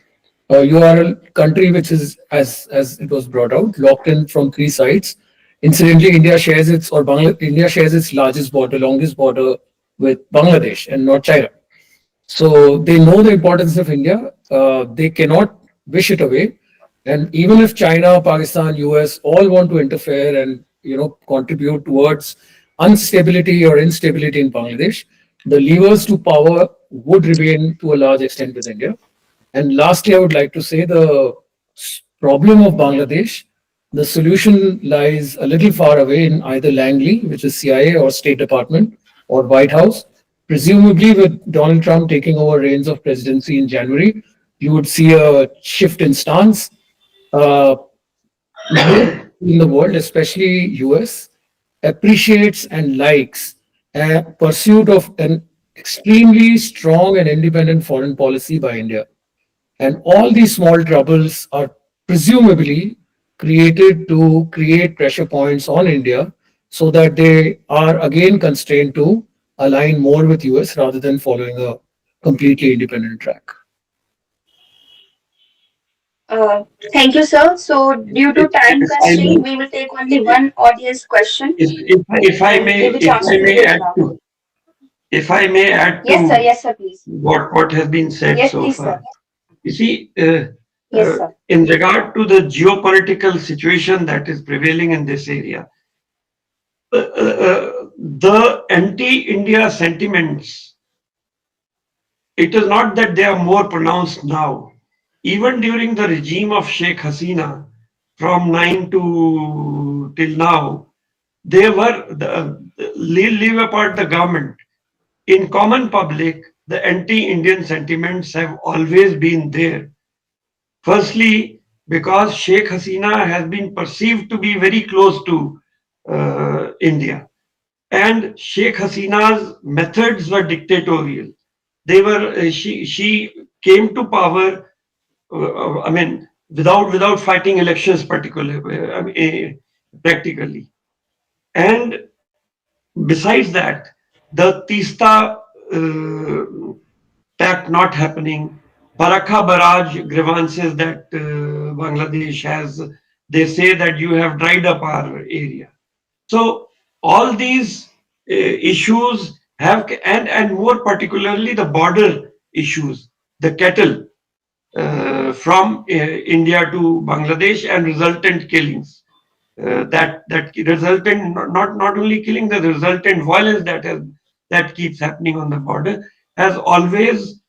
You are a country which is, as it was brought out, locked in from three sides. Incidentally, India shares its largest border, longest border with Bangladesh and not China. So they know the importance of India. They cannot wish it away. And even if China, Pakistan, US all want to interfere and contribute towards instability or instability in Bangladesh, the levers to power would remain to a large extent with India. And lastly, I would like to say the problem of Bangladesh, the solution lies a little far away in either Langley, which is CIA or State Department, or White House. Presumably, with Donald Trump taking over reins of presidency in January, you would see a shift in stance. Uh, Most in the world, especially US, appreciates and likes a pursuit of an extremely strong and independent foreign policy by India. And all these small troubles are presumably created to create pressure points on India so that they are again constrained to align more with US rather than following a completely independent track. Uh, Thank you, sir. So, due to time If I constraint, may, we will take only one audience question if I and may, give a chance to Krishna. if I may add Yes, sir. to Yes, sir. Please. what has been said Yes, so please, far. sir. You see, Yes, sir. in regard to the geopolitical situation that is prevailing in this area, the anti-India sentiments, it is not that they are more pronounced now. Even during the regime of Sheikh Hasina, from 9 to till now, they were leave apart the government. In common public, the anti-Indian sentiments have always been there. Firstly, because Sheikh Hasina has been perceived to be very close to India, and Sheikh Hasina's methods were dictatorial. They were she came to power. I mean, without fighting elections, particularly, practically, and besides that, the Tista pact not happening, Barakha barrage grievances that Bangladesh has, they say that you have dried up our area. So all these issues have, and more particularly the border issues, the cattle from India to Bangladesh and resultant killings. That resultant not only killing, the resultant violence that keeps happening on the border has always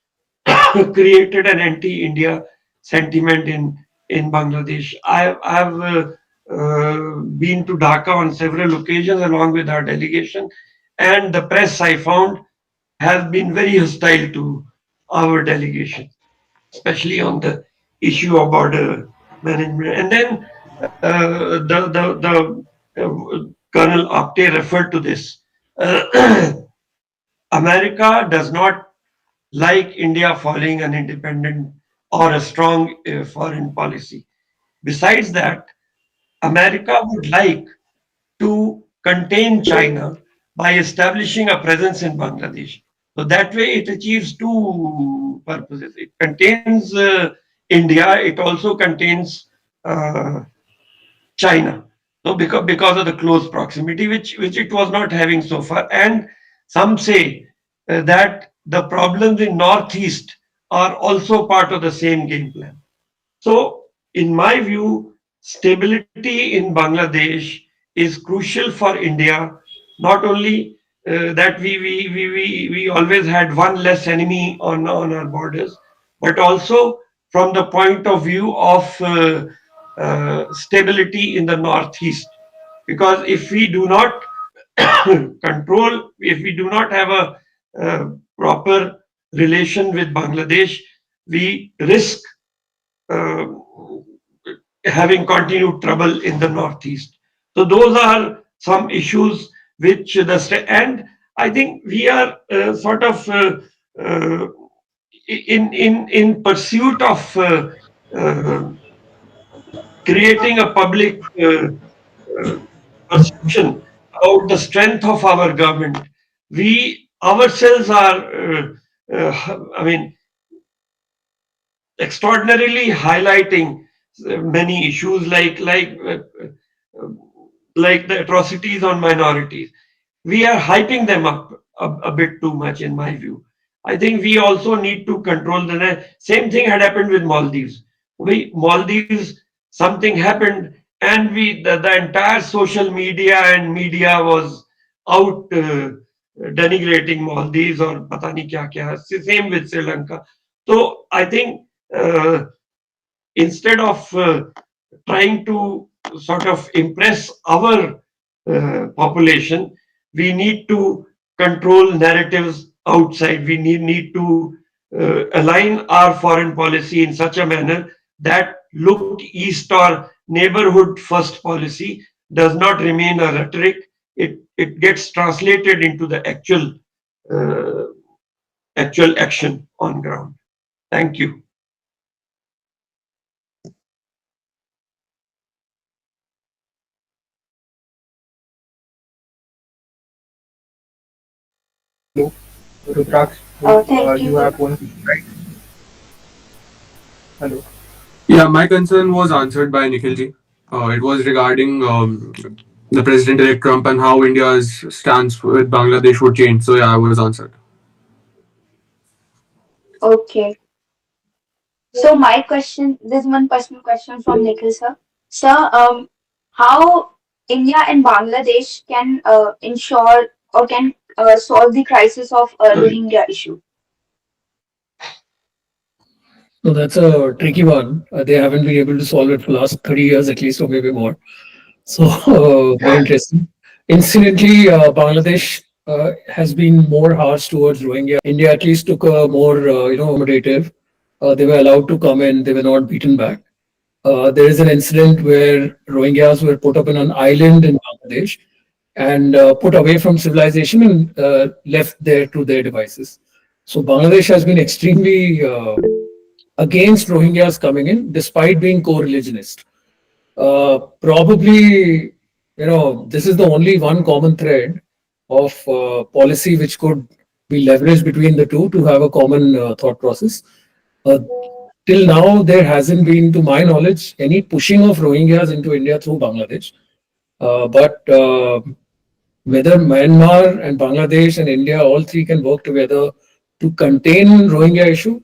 created an anti-India sentiment in Bangladesh. I've been to Dhaka on several occasions along with our delegation, and the press I found has been very hostile to our delegation, especially on the issue of border management. And then the Colonel Apte referred to this. America does not like India following an independent or a strong foreign policy. Besides that, America would like to contain China by establishing a presence in Bangladesh. So that way it achieves two purposes. It contains India, it also contains uh, China. So because of the close proximity, which it was not having so far. And some say that the problems in Northeast are also part of the same game plan. So, in my view, stability in Bangladesh is crucial for India. Not only that we always had one less enemy on our borders, but also from the point of view of stability in the northeast. Because if we do not control, if we do not have a proper relation with Bangladesh, we risk uh, having continued trouble in the Northeast. So those are some issues which and I think we are sort of uh, in pursuit of uh, creating a public uh, perception about the strength of our government. We ourselves are, I mean, extraordinarily highlighting many issues like the atrocities on minorities. We are hyping them up a bit too much, in my view. I think we also need to control the same thing had happened with Maldives. We Maldives something happened, and the entire social media and media was out denigrating Maldives or pata nahi kya kya. Same with Sri Lanka. So I think instead of trying to sort of impress our population, we need to control narratives outside. We need to align our foreign policy in such a manner that look east or neighborhood first policy does not remain a rhetoric. It gets translated into the uh, actual action on ground. Thank you. Hello, Rudraksh, Thank you you. have one question, right? Hello. Yeah, my concern was answered by Nikhilji. It was regarding the President-elect Trump and how India's stance with Bangladesh would change. So yeah, I was answered. Okay. So my question, there's one personal question from Nikhil sir. Sir, how India and Bangladesh can ensure or can solve the crisis of Rohingya issue? So that's a tricky one. They haven't been able to solve it for the last 30 years at least, or maybe more. So very interesting. Incidentally, Bangladesh has been more harsh towards Rohingya. India at least took a more accommodative. They were allowed to come in. They were not beaten back. There is an incident where Rohingyas were put up in an island in Bangladesh and put away from civilization and left there to their devices. So Bangladesh has been extremely against Rohingyas coming in, despite being co-religionist. Probably, this is the only one common thread of policy which could be leveraged between the two to have a common thought process. Uh, Till now, there hasn't been, to my knowledge, any pushing of Rohingyas into India through Bangladesh. But whether Myanmar and Bangladesh and India, all three can work together to contain Rohingya issue,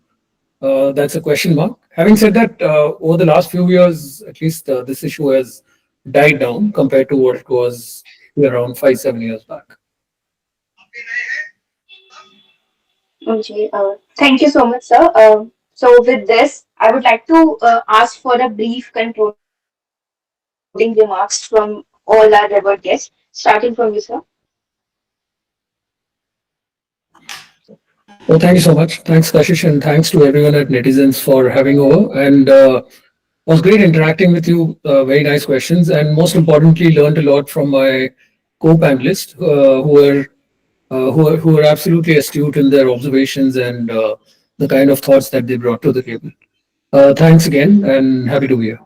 that's a question mark. Having said that, over the last few years, at least this issue has died down compared to what it was around 5, 7 years back. Okay. Thank you so much, sir. So with this, I would like to ask for a brief concluding remarks from all our revered guests, starting from you, sir. Well, thank you so much. Thanks, Kashish, and thanks to everyone at Netizens for having over. And it was great interacting with you. Very nice questions, and most importantly, learned a lot from my co-panelists who were absolutely astute in their observations and the kind of thoughts that they brought to the table. Thanks again, and happy to be here.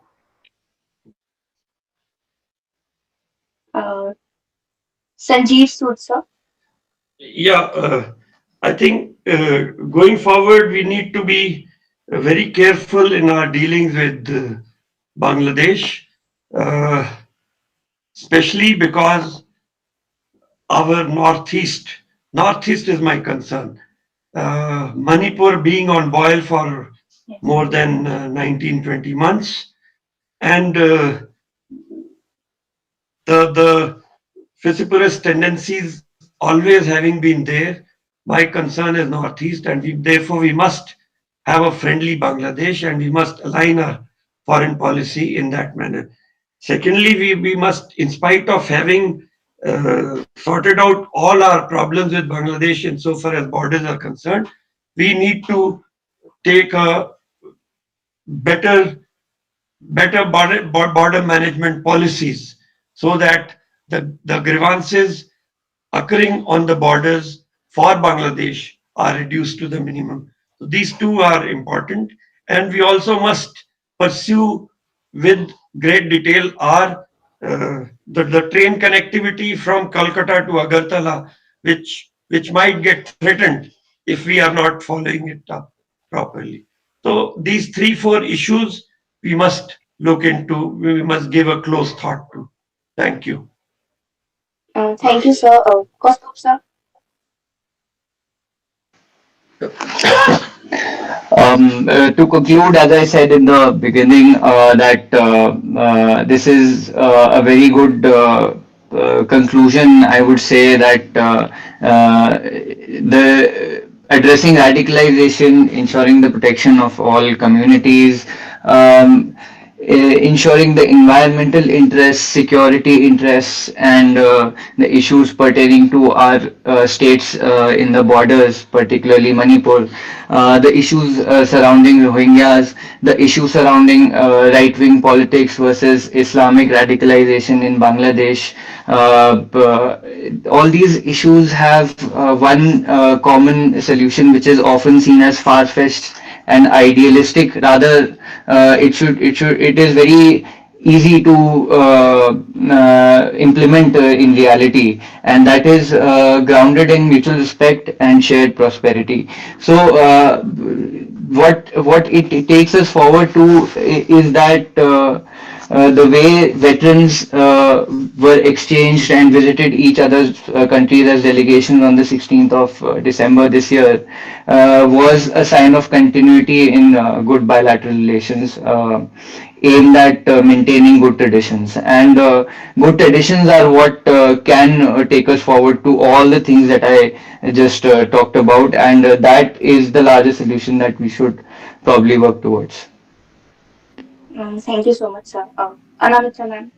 Uh, Sanjeev Sood, sir. Yeah, I think going forward, we need to be very careful in our dealings with Bangladesh, uh, especially because our northeast is my concern. Manipur being on boil for more than 19, 20 months, and the vociferous tendencies always having been there. My concern is Northeast, and therefore we must have a friendly Bangladesh and we must align our foreign policy in that manner. Secondly, we must, in spite of having sorted out all our problems with Bangladesh insofar as borders are concerned, we need to take a better border management policies so that the grievances occurring on the borders for Bangladesh are reduced to the minimum. So these two are important, and we also must pursue with great detail our the train connectivity from Calcutta to Agartala, which might get threatened if we are not following it up properly. So these three, four issues we must look into, we must give a close thought to. Thank you. Thank you, sir. Kaustubh, sir. To conclude, as I said in the beginning, that this is a very good conclusion. I would say that the addressing radicalization, ensuring the protection of all communities, ensuring the environmental interests, security interests, and the issues pertaining to our states in the borders, particularly Manipur, the issues surrounding Rohingyas, the issues surrounding right-wing politics versus Islamic radicalization in Bangladesh. All these issues have one common solution, which is often seen as far-fetched and idealistic. Rather, it is very easy to implement in reality, and that is grounded in mutual respect and shared prosperity. So what it takes us forward to is that the way veterans were exchanged and visited each other's countries as delegations on the 16th of December this year was a sign of continuity in good bilateral relations aimed at maintaining good traditions. And good traditions are what can take us forward to all the things that I just talked about, and that is the larger solution that we should probably work towards. Thank you so much, sir. Anamitra, ma'am.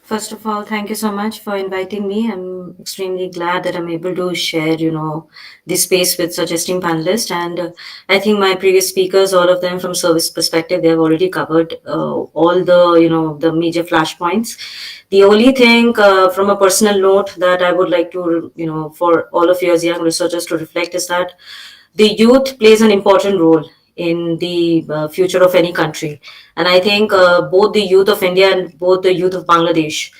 First of all, thank you so much for inviting me. I'm extremely glad that I'm able to share, this space with such esteemed panelists. And I think my previous speakers, all of them from service perspective, they have already covered all the major flashpoints. The only thing from a personal note that I would like to, for all of you as young researchers to reflect is that the youth plays an important role in the future of any country. And I think both the youth of India and both the youth of Bangladesh,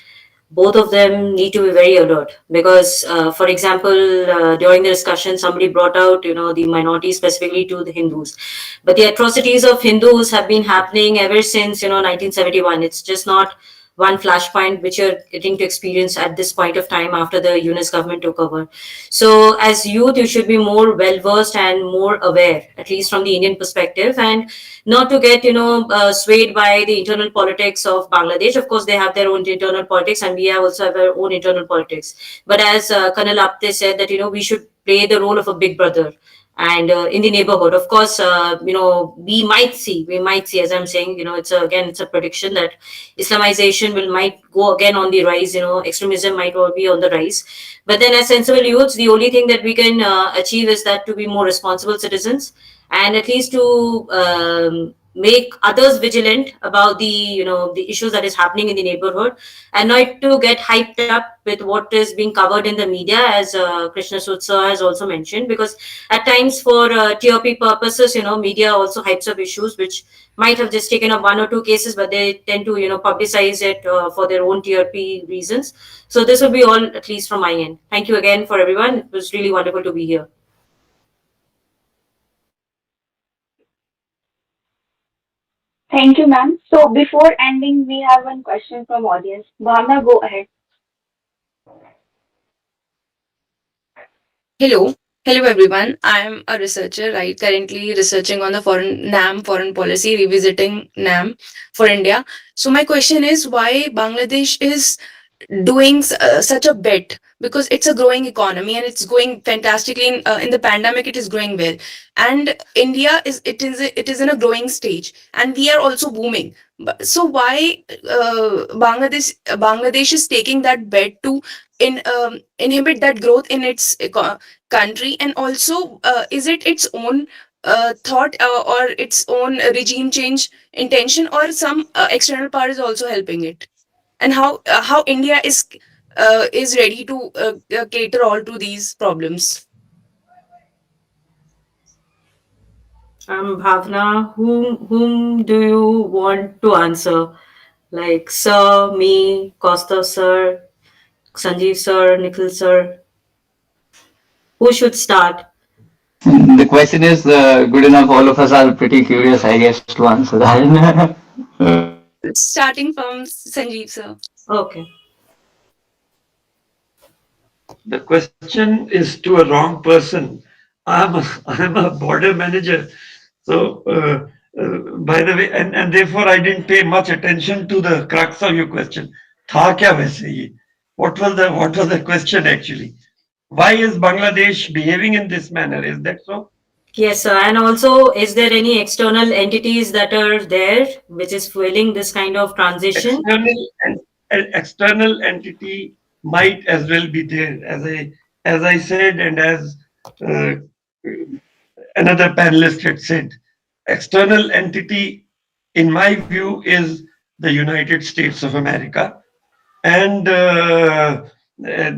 both of them need to be very alert because, for example, during the discussion, somebody brought out, the minorities, specifically to the Hindus. But the atrocities of Hindus have been happening ever since, 1971. It's just not one flashpoint which you're getting to experience at this point of time after the UNIS government took over. So as youth, you should be more well-versed and more aware, at least from the Indian perspective, and not to get, swayed by the internal politics of Bangladesh. Of course, they have their own internal politics and we have also have our own internal politics. But as Colonel Apte said that, we should play the role of a big brother and in the neighborhood. Of course, we might see, as I'm saying, it's a prediction that Islamization might go again on the rise, extremism might all be on the rise. But then as sensible youths, the only thing that we can achieve is that to be more responsible citizens and at least to make others vigilant about the issues that is happening in the neighborhood and not to get hyped up with what is being covered in the media, as Krishna Sutsa has also mentioned, because at times for TRP purposes, media also hypes up issues which might have just taken up one or two cases, but they tend to publicize it for their own TRP reasons. So this will be all, at least from my end. Thank you again for everyone. It was really wonderful to be here. Thank you, ma'am. So before ending, we have one question from audience. Bhavna, go ahead. Hello. Hello everyone. I am a researcher, right? Currently researching on the NAM foreign policy, revisiting NAM for India. So my question is why Bangladesh is doing such a bet, because it's a growing economy and it's going fantastically in the pandemic. It is growing well, and India is in a growing stage and we are also booming. So why Bangladesh is taking that bet to inhibit that growth in its country? And also is it its own thought or its own regime change intention, or some external power is also helping it? And how India is ready to cater all to these problems? Bhavna, whom do you want to answer? Like sir, me, Costa sir, Sanjeev sir, Nikhil sir. Who should start? The question is good enough. All of us are pretty curious, I guess, to answer that. Starting from Sanjeev sir. Okay. The question is to a wrong person. I'm a border manager. So, by the way, and therefore I didn't pay much attention to the crux of your question. था क्या वैसे ये? What was the question actually? Why is Bangladesh behaving in this manner? Is that so? Yes, sir. And also, is there any external entities that are there which is fueling this kind of transition? External entity might as well be there, as I said, and as uh, another panelist had said. External entity, in my view, is the United States of America, and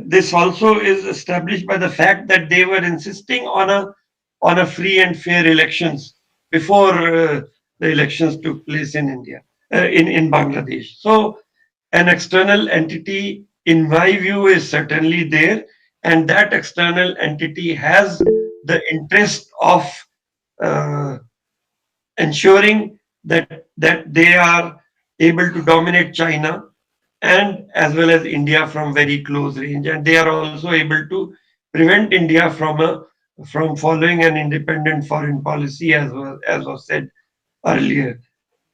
this also is established by the fact that they were insisting on a free and fair elections before the elections took place in India, in Bangladesh. So an external entity, in my view, is certainly there, and that external entity has the interest of uh, ensuring that they are able to dominate China and as well as India from very close range, and they are also able to prevent India from following an independent foreign policy, as was said earlier.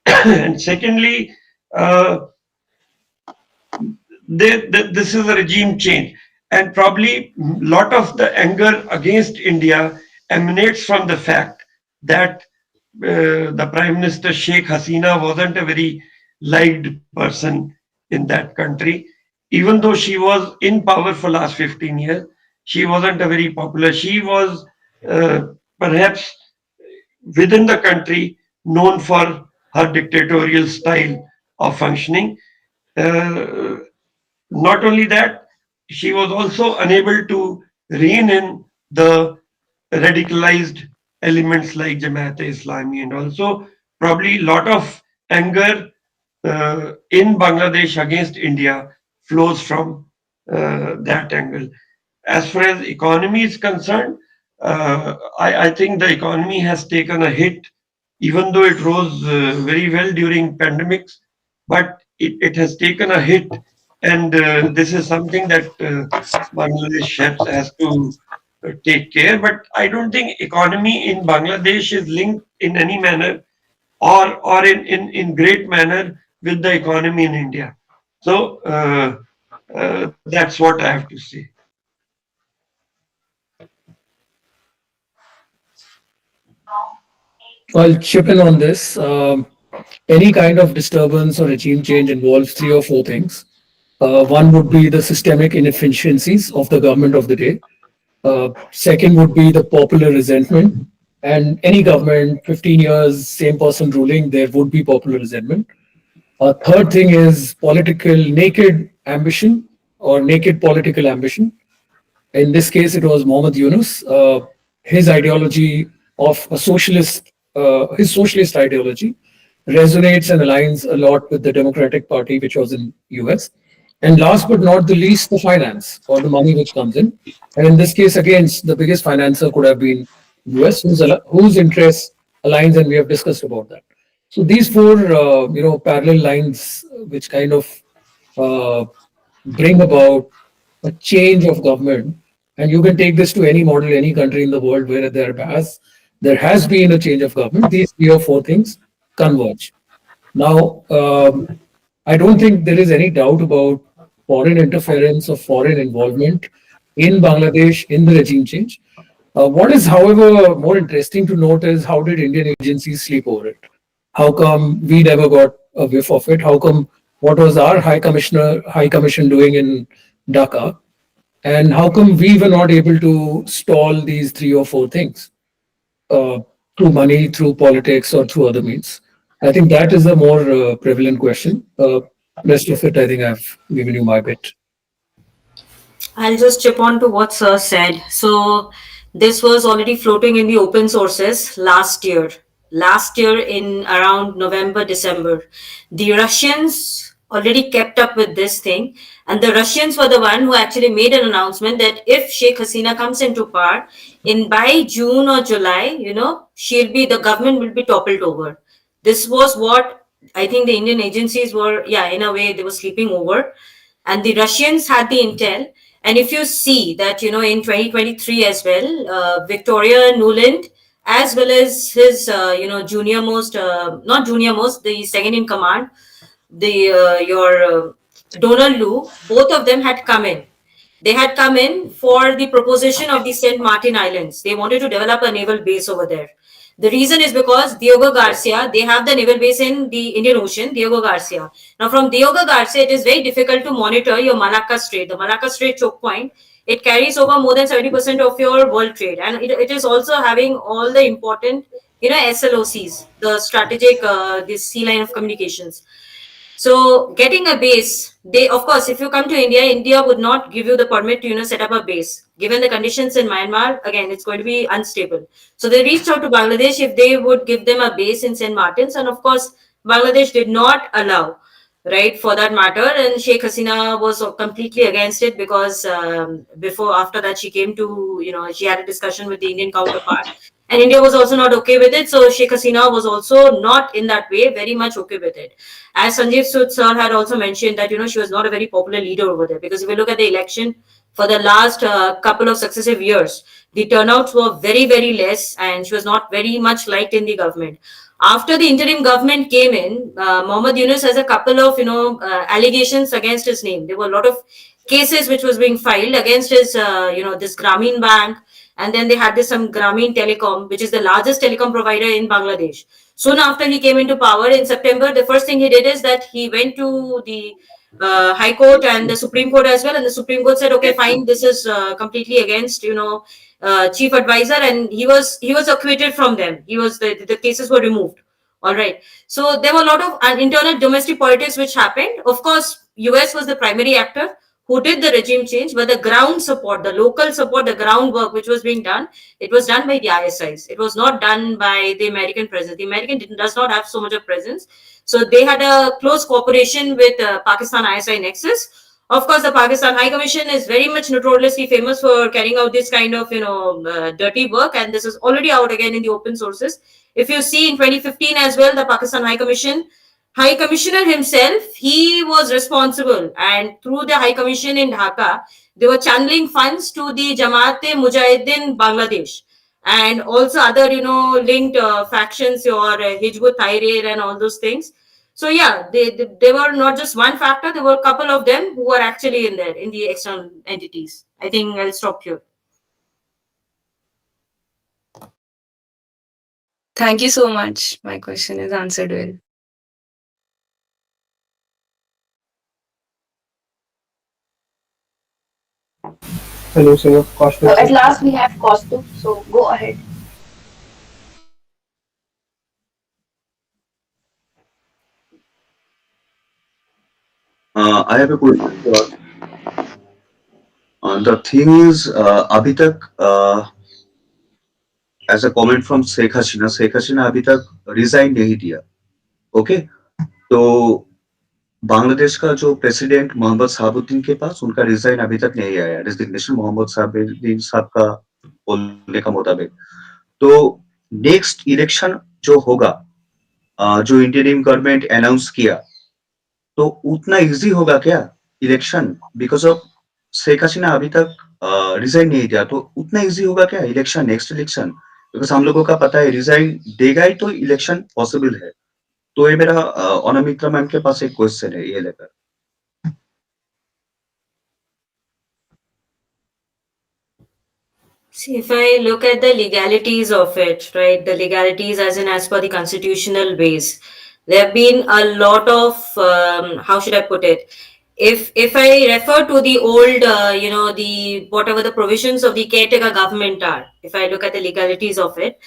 And secondly, uh, this is a regime change, and probably a lot of the anger against India emanates from the fact that the Prime Minister Sheikh Hasina wasn't a very liked person in that country. Even though she was in power for last 15 years, she wasn't a very popular. She was uh, perhaps within the country known for her dictatorial style of functioning. Uh, Not only that, she was also unable to rein in the radicalized elements like Jamaat-e-Islami, and also probably a lot of anger in Bangladesh against India flows from that angle. As far as economy is concerned, I think the economy has taken a hit, even though it rose very well during pandemics, but it has taken a hit, and this is something that Bangladesh has to take care. But I don't think economy in Bangladesh is linked in any manner or in great manner with the economy in India. So that's what I have to say. I'll chip in on this. Any kind of disturbance or regime change involves three or four things. One would be the systemic inefficiencies of the government of the day. Second would be the popular resentment. And any government, 15 years, same person ruling, there would be popular resentment. Third thing is political naked ambition or naked political ambition. In this case, it was Mohammad Yunus. His ideology of a socialist, his socialist ideology resonates and aligns a lot with the Democratic Party, which was in US. And last but not the least, the finance or the money which comes in. And in this case, again, the biggest financer could have been US, whose interests aligns, and we have discussed about that. So these four, parallel lines, which kind of uh, bring about a change of government, and you can take this to any model, any country in the world where there has been a change of government. These three or four things converge. Now, I don't think there is any doubt about foreign interference or foreign involvement in Bangladesh in the regime change. What is, however, more interesting to note is how did Indian agencies sleep over it? How come we never got a whiff of it? How come what was our High Commission doing in Dhaka? And how come we were not able to stall these three or four things? Uh, through money, through politics, or through other means? I think that is the more prevalent question. Rest of it, I think I've given you my bit. I'll just chip on to what Sir said. So, this was already floating in the open sources last year. Last year, in around November, December, the Russians already kept up with this thing, and the Russians were the one who actually made an announcement that if Sheikh Hasina comes into power, in by June or July, she'll be the government will be toppled over. This was what I think the Indian agencies were, yeah, in a way they were sleeping over, and the Russians had the intel. And if you see that, in 2023 as well, Victoria Nuland, as well as his, junior most, not junior most, the second in command, the your Donald Lu, both of them had come in. They had come in for the proposition of the St. Martin Islands. They wanted to develop a naval base over there. The reason is because Diego Garcia, they have the naval base in the Indian Ocean, Diego Garcia. Now, from Diego Garcia, it is very difficult to monitor your Malacca Strait. The Malacca Strait choke point, it carries over more than 70% of your world trade. And it is also having all the important, SLOCs, the strategic, this sea line of communications. So getting a base, they of course, if you come to India, India would not give you the permit to set up a base. Given the conditions in Myanmar, again, it's going to be unstable. So they reached out to Bangladesh if they would give them a base in St. Martin's, and of course, Bangladesh did not allow, right, for that matter. And Sheikh Hasina was completely against it because after that, she came to, she had a discussion with the Indian counterpart. And India was also not okay with it. So Sheikh Hasina was also not in that way very much okay with it. As Sanjeev Sood sir had also mentioned that, she was not a very popular leader over there. Because if you look at the election for the last couple of successive years, the turnouts were very, very less and she was not very much liked in the government. After the interim government came in, Mohammad Yunus has a couple of, allegations against his name. There were a lot of cases which was being filed against his, this Grameen Bank. And then they had this some Grameen Telecom, which is the largest telecom provider in Bangladesh. Soon after he came into power in September, the first thing he did is that he went to the High Court and the Supreme Court as well. And the Supreme Court said, okay, fine, this is completely against, chief advisor. And he was acquitted from them. The cases were removed. All right. So there were a lot of internal domestic politics which happened. Of course, US was the primary actor who did the regime change, but the ground support, the local support, the groundwork which was being done, it was done by the ISIs. It was not done by the American presence. The American does not have so much of presence. So they had a close cooperation with Pakistan ISI nexus. Of course, the Pakistan High Commission is very much notoriously famous for carrying out this kind of, dirty work. And this is already out again in the open sources. If you see in 2015 as well, the Pakistan High Commissioner himself, he was responsible, and through the High Commission in Dhaka, they were channeling funds to the Jamaat-e Mujahideen Bangladesh and also other, linked factions or Hizb ut-Tahrir and all those things. So yeah, they were not just one factor; there were a couple of them who were actually in there in the external entities. I think I'll stop here. Thank you so much. My question is answered well. Hello, sir. Costa. At last, we have Costu. So go ahead. I have a question. The thing is, अभी तक as a comment from Sheikh Hasina अभी तक resign नहीं दिया. Okay, तो बांग्लादेश का जो president Mohammad Sahabuddin के पास उनका रिजाइन अभी तक नहीं आया. रेजिग्नेशन मोहम्मद साहबुद्दीन साहब का बोलने का मुताबिक. तो नेक्स्ट इलेक्शन जो होगा, जो इंडियन गवर्नमेंट अनाउंस किया, तो उतना इजी होगा क्या election? Because of Sheikh Hasina अभी तक रिजाइन नहीं दिया, तो उतना इजी होगा क्या इलेक्शन, नेक्स्ट इलेक्शन? बिकॉज हम लोगों का पता है रिजाइन देगा ही तो इलेक्शन पॉसिबल है. तो ये मेरा अनामित्रा मैम के पास एक क्वेश्चन है ये लेकर. See, if I look at the legalities of it, right, the legalities as per the constitutional ways, there have been a lot of, how should I put it? If I refer to the old, the whatever the provisions of the caretaker government are, if I look at the legalities of it,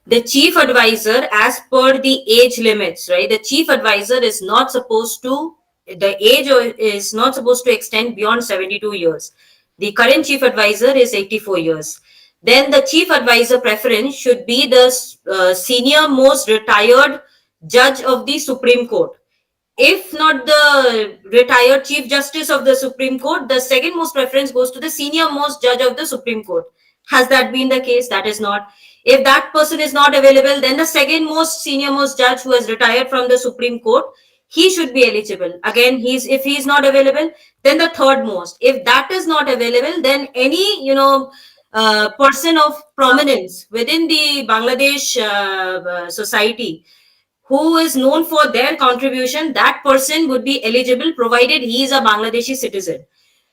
The chief advisor, as per the age limits, right? The chief advisor is not supposed to, the age is not supposed to extend beyond 72 years. The current chief advisor is 84 years. Then the chief advisor preference should be the senior most retired judge of the Supreme Court. If not the retired chief justice of the Supreme Court, the second most preference goes to the senior most judge of the Supreme Court. Has that been the case? That is not. If that person is not available, then the second most senior most judge who has retired from the Supreme Court, he should be eligible. Again, if he is not available, then the third most. If that is not available, then any person of prominence within the Bangladesh society who is known for their contribution, that person would be eligible provided he is a Bangladeshi citizen.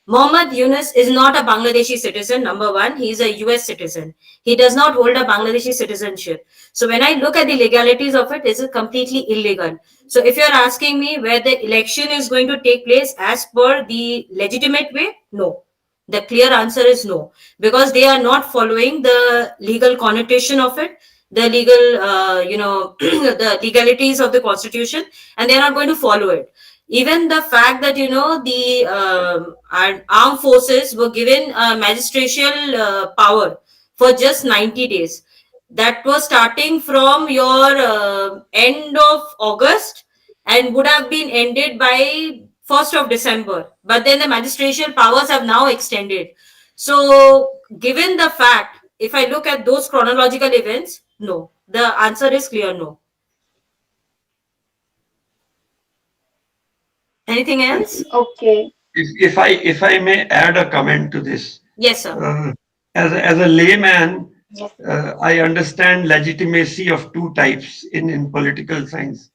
Mohammad Yunus is not a Bangladeshi citizen, number one. He is a US citizen. He does not hold a Bangladeshi citizenship. So when I look at the legalities of it, this is completely illegal. So if you're asking me where the election is going to take place as per the legitimate way, no. The clear answer is no, because they are not following the legal connotation of it, the legal, the legalities of the constitution, and they are not going to follow it. Even the fact that the armed forces were given magisterial power for just 90 days, that was starting from your end of August and would have been ended by 1st of December, but then the magisterial powers have now extended. So given the fact, if I look at those chronological events, no, the answer is clear, no. Anything else? Okay. If I may add a comment to this. Yes, sir. As a layman, Yes. I understand legitimacy of two types in political science.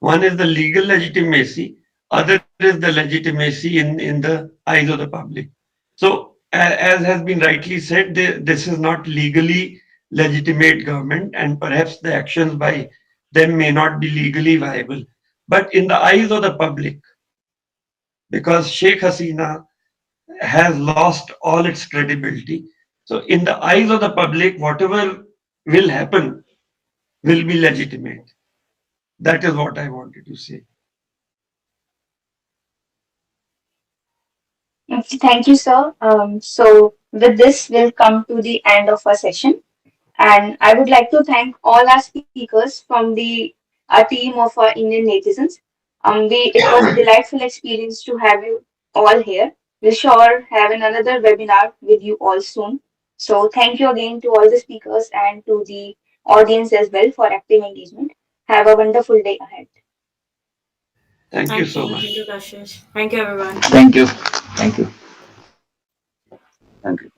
One is the legal legitimacy, other is the legitimacy in the eyes of the public. So, as has been rightly said, this is not legally legitimate government, and perhaps the actions by them may not be legally viable. But in the eyes of the public, because Sheikh Hasina has lost all its credibility. So, in the eyes of the public, whatever will happen will be legitimate. That is what I wanted to say. Okay, thank you, sir. So with this, we'll come to the end of our session. And I would like to thank all our speakers from the our team of our Indian netizens. It was a delightful experience to have you all here. We'll sure have another webinar with you all soon. So thank you again to all the speakers and to the audience as well for active engagement. Have a wonderful day ahead. Thank you so Thank much. you, Kashish. Thank you, everyone. Thank you. Thank you. Thank you.